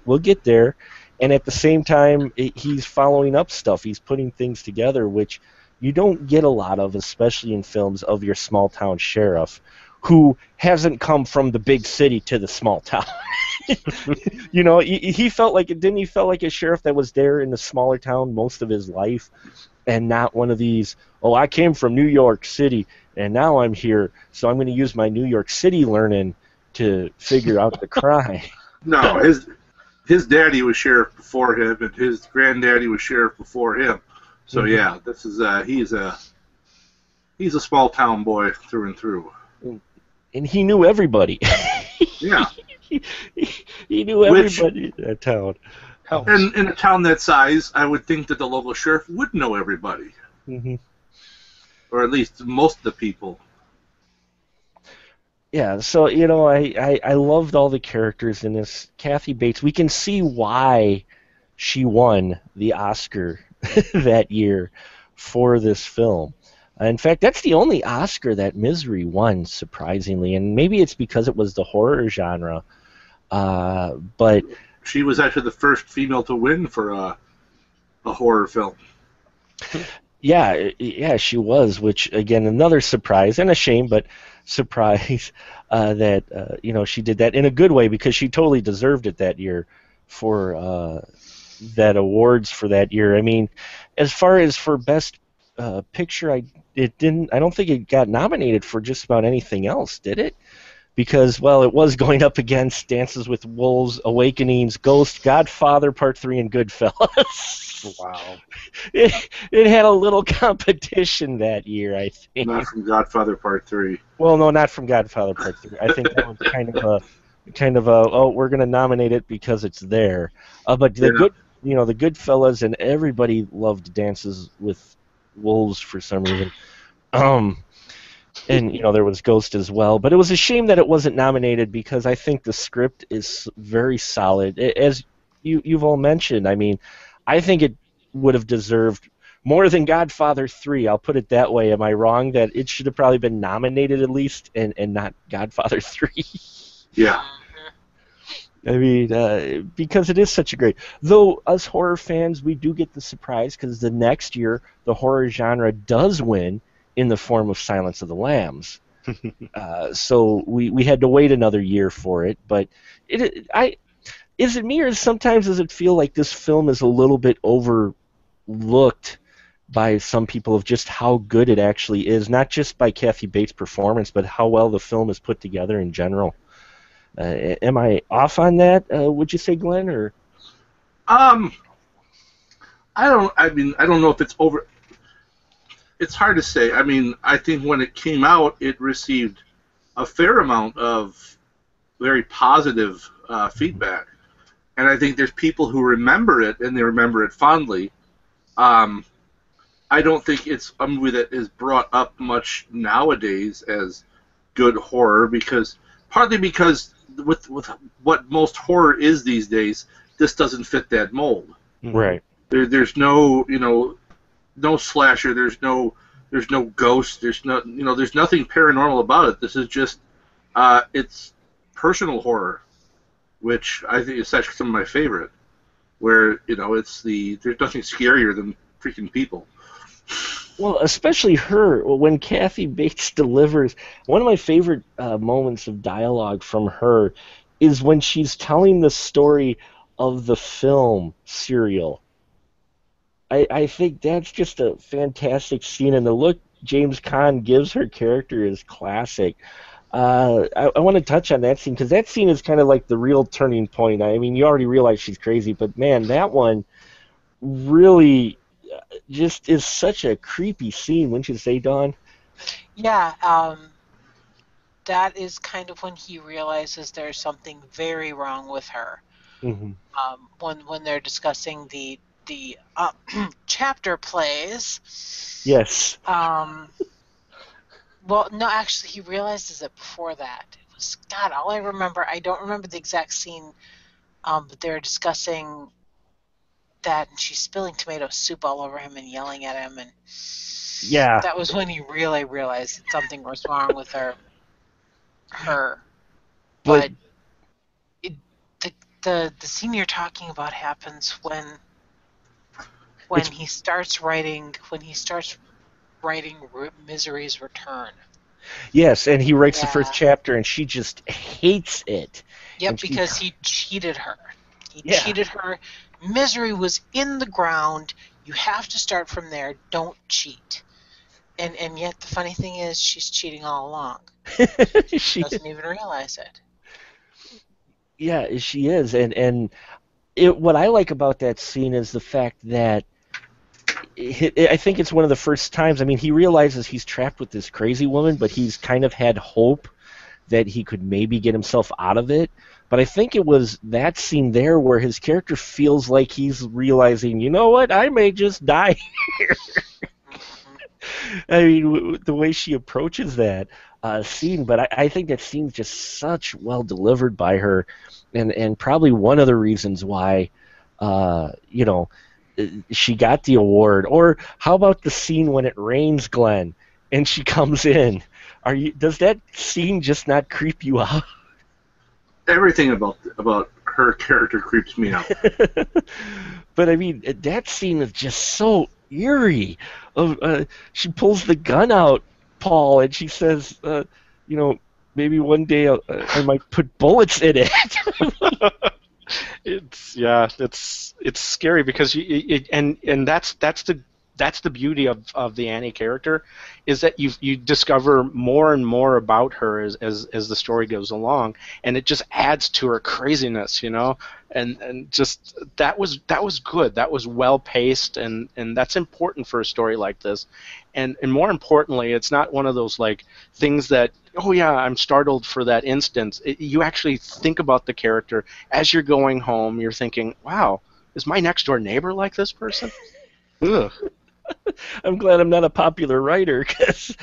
We'll get there. And at the same time, he's following up stuff. He's putting things together, which you don't get a lot of, especially in films of your small town sheriff, who hasn't come from the big city to the small town. He felt like a sheriff that was there in the smaller town most of his life, and not one of these, I came from New York City and now I'm here, so I'm going to use my New York City learning to figure out the crime. No, his daddy was sheriff before him, and his granddaddy was sheriff before him. So yeah, this is he's a small town boy through and through. And he knew everybody. Yeah. He knew everybody in that town. And in a town that size, I would think that the local sheriff would know everybody. Mm-hmm. Or at least most of the people. Yeah, so, I loved all the characters in this. Kathy Bates, we can see why she won the Oscar that year for this film. In fact, that's the only Oscar that Misery won, surprisingly, and maybe it's because it was the horror genre. But she was actually the first female to win for a horror film. Yeah, she was. Which again, another surprise and a shame, but surprise that she did that in a good way, because she totally deserved it that year for that awards for that year. I mean, as far as for best picture, I don't think it got nominated for just about anything else, did it? because, well, it was going up against Dances with Wolves, Awakenings, Ghost, Godfather Part 3, and Goodfellas. Wow. It had a little competition that year, I think. Not from Godfather Part 3. Well, no, not from Godfather Part 3. I think that was kind of a oh, we're going to nominate it because it's there. But the the Goodfellas, and everybody loved Dances with Wolves for some reason. And there was Ghost as well, but it was a shame that it wasn't nominated because I think the script is very solid. As you've all mentioned, I mean, I think it would have deserved more than Godfather 3. I'll put it that way. Am I wrong that it should have probably been nominated at least and not Godfather 3? Yeah. I mean, because it is such a great... Though us horror fans, we do get the surprise because the next year the horror genre does win in the form of Silence of the Lambs. So we had to wait another year for it. But is it me, or sometimes does it feel like this film is a little bit overlooked by some people of just how good it actually is, not just by Kathy Bates' performance, but how well the film is put together in general? Am I off on that? Would you say, Glenn, or? I don't know if it's over. It's hard to say. I mean, I think when it came out, it received a fair amount of very positive feedback, and I think there's people who remember it and they remember it fondly. I don't think it's a movie that is brought up much nowadays as good horror partly because with what most horror is these days, this doesn't fit that mold. Right. There's no no slasher. There's no ghost. There's nothing paranormal about it. This is just it's personal horror, which I think is actually some of my favorite. Where there's nothing scarier than freaking people. Well, especially her, when Kathy Bates delivers, one of my favorite moments of dialogue from her is when she's telling the story of the film Serial. I think that's just a fantastic scene, and the look James Caan gives her character is classic. I want to touch on that scene, because that scene is kind of like the real turning point. I mean, you already realize she's crazy, but man, that one really just is such a creepy scene, wouldn't you say, Dawn? Yeah, that is kind of when he realizes there's something very wrong with her. Mm-hmm. When they're discussing the chapter plays. Yes. Well, no, actually, he realizes it before that. It was, God, all I remember, I don't remember the exact scene, but they're discussing that, and she's spilling tomato soup all over him and yelling at him, and yeah, that was when he really realized that something was wrong with her. But the scene you're talking about happens when he starts writing Misery's Return. Yes, and he writes the first chapter, and she just hates it. Yep, because he cheated her. He cheated her. Misery was in the ground. You have to start from there. Don't cheat. And yet the funny thing is, she's cheating all along. She doesn't even realize it. Yeah, she is. And what I like about that scene is the fact that I think it's one of the first times. I mean, he realizes he's trapped with this crazy woman, but he's kind of had hope that he could maybe get himself out of it. But I think it was that scene there where his character feels like he's realizing, you know what, I may just die here. I mean, the way she approaches that scene, but I think that scene's just such well delivered by her, and probably one of the reasons why, she got the award. Or how about the scene when it rains, Glenn, and she comes in? Does that scene just not creep you out? Everything about her character creeps me out. But I mean, that scene is just so eerie. She pulls the gun out, Paul, and she says, maybe one day I might put bullets in it. It's scary because and that's the that's the beauty of the Annie character, is that you discover more and more about her as the story goes along, and it just adds to her craziness, and just that was good. That was well paced, and that's important for a story like this, and more importantly, it's not one of those like things that, oh yeah, I'm startled for that instance. You actually think about the character as you're going home. You're thinking, wow, is my next door neighbor like this person? Ugh. I'm glad I'm not a popular writer, because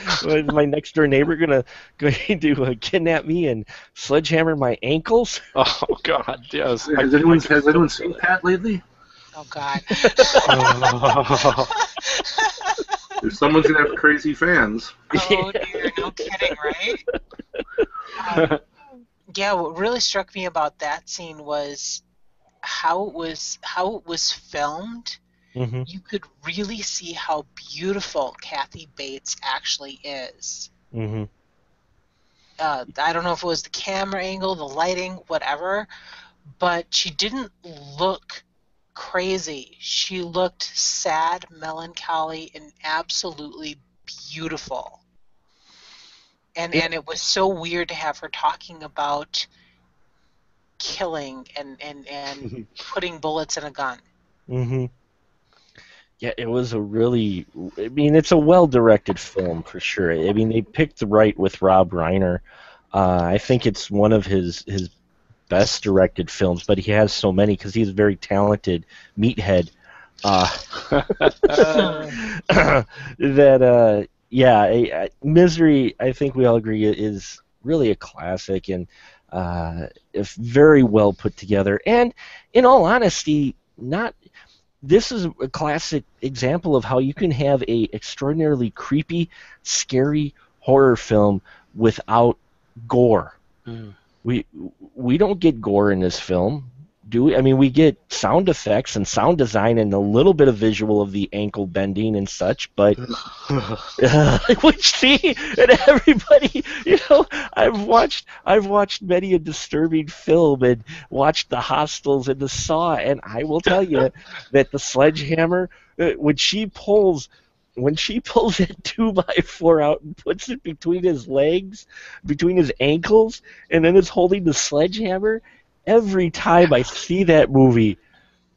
my next door neighbor going to kidnap me and sledgehammer my ankles. Oh God, yes. Has anyone seen Pat lately? Oh God. Someone's gonna have crazy fans. Oh dear, no kidding, right? Yeah, what really struck me about that scene was how it was filmed. Mm-hmm. You could really see how beautiful Kathy Bates actually is. Mm-hmm. I don't know if it was the camera angle, the lighting, whatever, but she didn't look crazy. She looked sad, melancholy, and absolutely beautiful. And it was so weird to have her talking about killing and putting bullets in a gun. Mm-hmm. Yeah, it was it's a well-directed film for sure. I mean, they picked right with Rob Reiner. I think it's one of his best directed films, but he has so many because he's a very talented meathead. Misery, I think we all agree, is really a classic and if very well put together. And in all honesty, this is a classic example of how you can have a extraordinarily creepy, scary horror film without gore. Mm. We don't get gore in this film, do we? I mean, we get sound effects and sound design and a little bit of visual of the ankle bending and such, but which see, and everybody, I've watched many a disturbing film and watched the Hostels and the Saw, and I will tell you that the sledgehammer, when she pulls that 2x4 out and puts it between his legs, between his ankles, and then is holding the sledgehammer, every time I see that movie,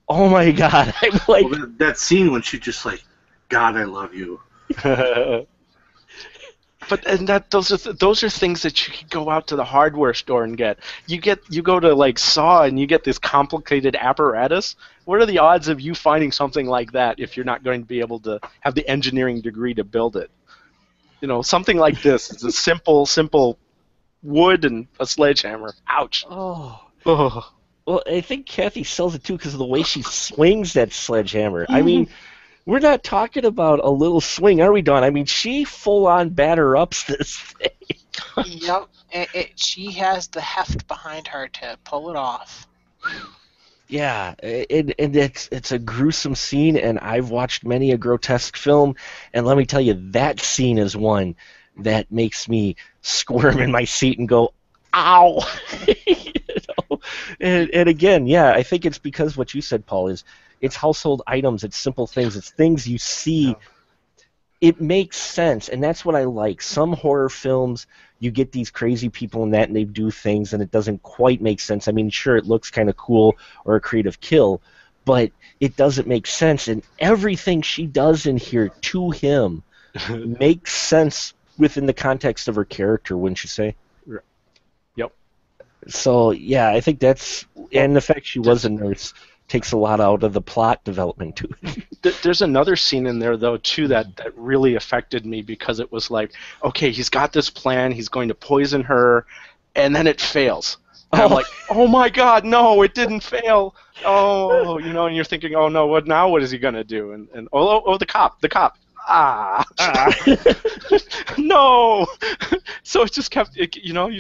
oh my God, I'm like... Well, that scene when she just like, God, I love you. But those are things that you can go out to the hardware store and get. You go to like Saw and you get this complicated apparatus. What are the odds of you finding something like that if you're not going to be able to have the engineering degree to build it? Something like this. It's a simple wood and a sledgehammer. Ouch. Oh. Oh. Well, I think Kathy sells it too because of the way she swings that sledgehammer. I mean, we're not talking about a little swing, are we, Dawn? I mean, she full-on batter-ups this thing. Yep. She has the heft behind her to pull it off. Yeah, and it's a gruesome scene, and I've watched many a grotesque film, and let me tell you, that scene is one that makes me squirm in my seat and go, ow! And again, yeah, I think it's because what you said, Paul, is it's household items, it's simple things, it's things you see. Yeah. It makes sense, and that's what I like. Some horror films, you get these crazy people in that, and they do things, and it doesn't quite make sense. I mean, sure, it looks kind of cool or a creative kill, but it doesn't make sense, and everything she does in here to him makes sense within the context of her character, wouldn't you say? Yep. So, yeah, I think that's... And the fact she was a nurse takes a lot out of the plot development, too. There's another scene in there, though, too, that really affected me because it was like, okay, he's got this plan, he's going to poison her, and then it fails. And I'm like, oh my God, no, it didn't fail. Oh, and you're thinking, oh no, what is he going to do? And the cop. No. So it just kept, you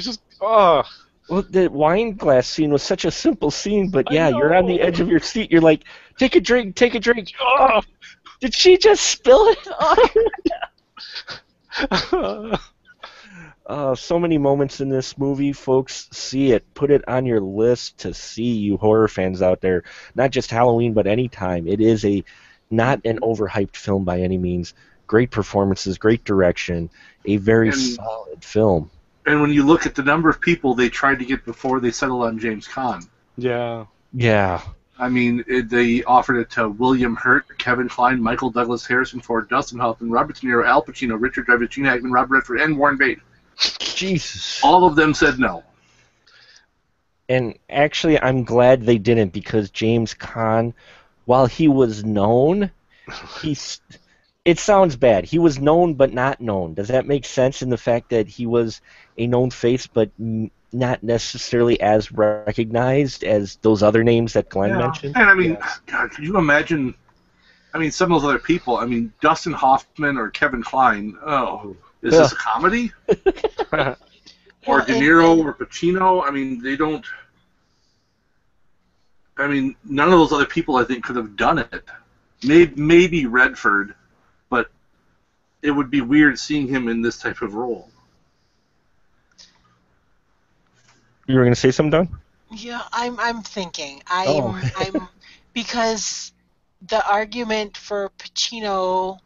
just, oh. Well, the wine glass scene was such a simple scene, but yeah, you're on the edge of your seat. You're like, take a drink. Oh, did she just spill it? So many moments in this movie, folks. See it. Put it on your list to see, you horror fans out there. Not just Halloween, but any time. It is a Not an overhyped film by any means. Great performances, great direction, a very solid film. And when you look at the number of people they tried to get before they settled on James Caan, Yeah. Yeah. I mean, they offered it to William Hurt, Kevin Kline, Michael Douglas, Harrison Ford, Dustin Hoffman, Robert De Niro, Al Pacino, Richard Dreyfuss, Gene Hackman, Robert Redford, and Warren Beatty. Jesus. All of them said no. And actually, I'm glad they didn't, because James Caan, while he was known, it sounds bad. He was known but not known. Does that make sense in the fact that he was a known face but not necessarily as recognized as those other names that Glenn mentioned? And I mean, God, could you imagine? I mean, some of those other people. I mean, Dustin Hoffman or Kevin Kline. Oh, is this a comedy? Or De Niro or Pacino? I mean, they don't. I mean, none of those other people, I think, could have done it. Maybe Redford, but it would be weird seeing him in this type of role. You were going to say something, Don? Yeah, I'm thinking. I'm because the argument for Pacino,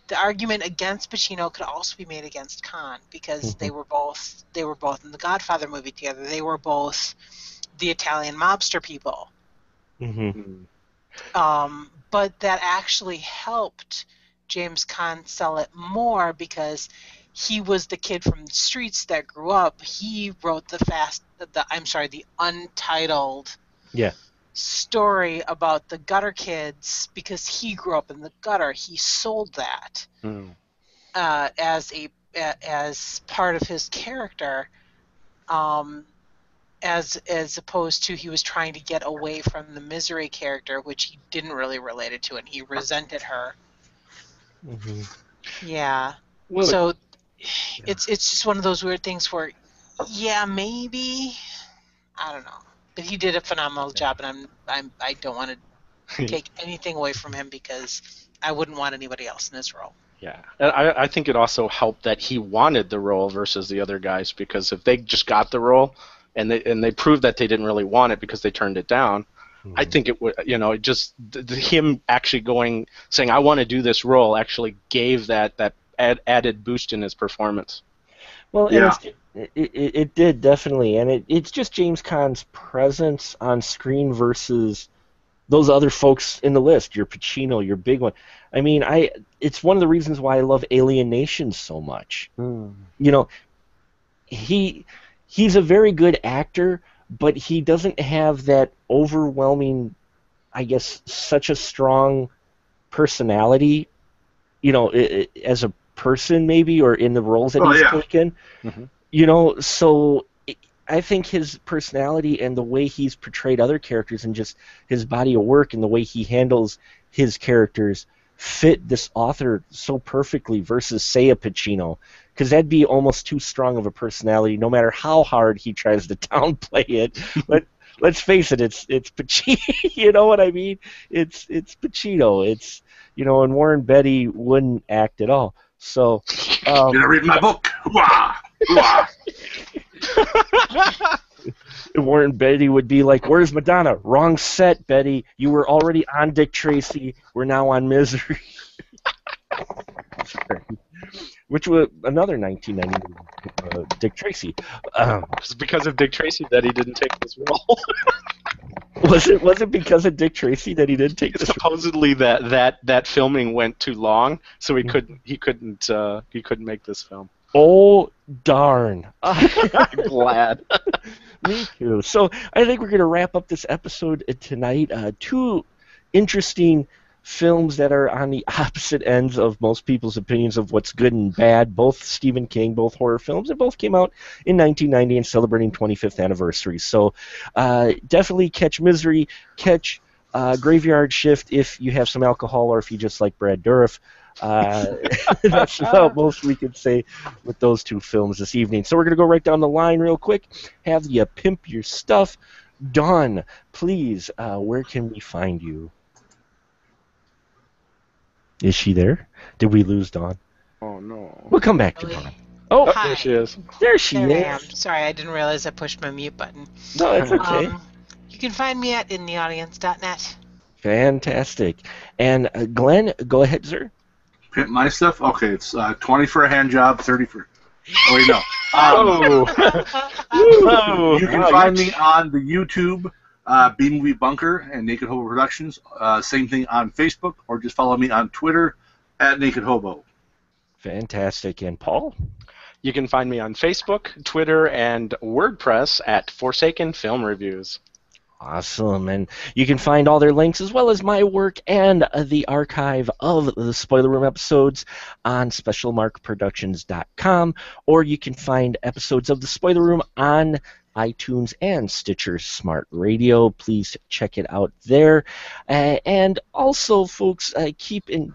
the argument against Pacino could also be made against Caan, because they were both in the Godfather movie together. They were both the Italian mobster people. Mm-hmm. But that actually helped James Caan sell it more, because he was the kid from the streets that grew up. He wrote the untitled story about the gutter kids, because he grew up in the gutter. He sold that as part of his character, as opposed to he was trying to get away from the Misery character, which he didn't really relate it to, and he resented her. Mm-hmm. Yeah. Well, So it's just one of those weird things where, maybe, I don't know, but he did a phenomenal job, and I don't want to take anything away from him, because I wouldn't want anybody else in his role. Yeah, and I think it also helped that he wanted the role versus the other guys, because if they just got the role and they proved that they didn't really want it because they turned it down, I think it would, just him actually saying I want to do this role actually gave that added boost in his performance. Well, it did, definitely, and it's just James Caan's presence on screen versus those other folks in the list. Your Pacino, your big one. I mean, it's one of the reasons why I love Alien Nation so much. He's a very good actor, but he doesn't have that overwhelming, I guess, such a strong personality, as a person maybe, or in the roles that he's taken. Mm-hmm. So I think his personality and the way he's portrayed other characters and just his body of work and the way he handles his characters fit this author so perfectly versus, say, a Pacino, because that'd be almost too strong of a personality no matter how hard he tries to downplay it. But let's face it, it's Pacino. You know what I mean? It's Pacino. It's, and Warren Beatty wouldn't act at all. So you're gonna read my book. Hoo-ah! Hoo-ah! Warren Beatty would be like, "Where's Madonna? Wrong set, Betty. You were already on Dick Tracy. We're now on Misery." Which was another 1990 Dick Tracy. It's because of Dick Tracy that he didn't take this role. Was it because of Dick Tracy that he didn't take this role? Supposedly that filming went too long, so he couldn't make this film. Oh darn! I'm glad. Me too. So I think we're going to wrap up this episode tonight. Two interesting films that are on the opposite ends of most people's opinions of what's good and bad. Both Stephen King, both horror films, and both came out in 1990 and celebrating 25th anniversary. So definitely catch Misery, catch Graveyard Shift if you have some alcohol or if you just like Brad Dourif. That's about most we could say with those two films this evening. So we're going to go right down the line real quick. Have you pimp your stuff. Dawn, please, where can we find you? Is she there? Did we lose Dawn? Oh, no. We'll come back to Dawn. Oh, Hi. there she is. There she There I am. is. Sorry, I didn't realize I pushed my mute button. No, it's okay. You can find me at intheaudience.net. Fantastic. And Glenn, go ahead, sir. Pimp my stuff. Okay, it's 20 for a hand job, 30 for. Oh wait, no. Oh, You can find me on the YouTube, B Movie Bunker and Naked Hobo Productions. Same thing on Facebook, or just follow me on Twitter at Naked Hobo. Fantastic. And Paul? You can find me on Facebook, Twitter, and WordPress at Forsaken Film Reviews. Awesome. And you can find all their links as well as my work and the archive of the Spoiler Room episodes on specialmarkproductions.com, or you can find episodes of the Spoiler Room on iTunes and Stitcher Smart Radio. Please check it out there. And also, folks, keep an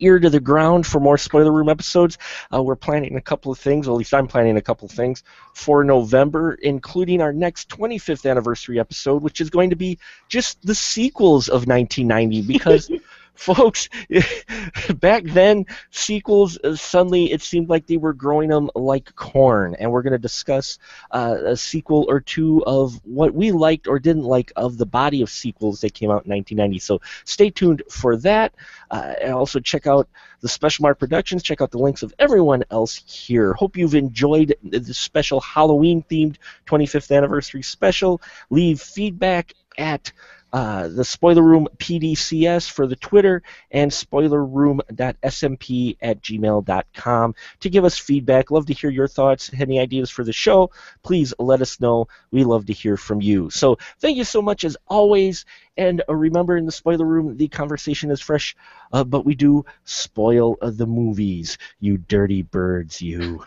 ear to the ground for more Spoiler Room episodes. We're planning a couple of things, or at least I'm planning a couple of things for November, including our next 25th anniversary episode, which is going to be just the sequels of 1990, because folks, back then, sequels, suddenly it seemed like they were growing them like corn, and we're going to discuss a sequel or two of what we liked or didn't like of the body of sequels that came out in 1990. So stay tuned for that, and also check out the Special Mark Productions. Check out the links of everyone else here. Hope you've enjoyed the special Halloween-themed 25th anniversary special. Leave feedback at the Spoiler Room PDCS for the Twitter, and spoilerroom.smp@gmail.com to give us feedback. Love to hear your thoughts. Any ideas for the show, please let us know. We love to hear from you. So thank you so much as always, and remember, in the Spoiler Room, the conversation is fresh, but we do spoil the movies, you dirty birds, you.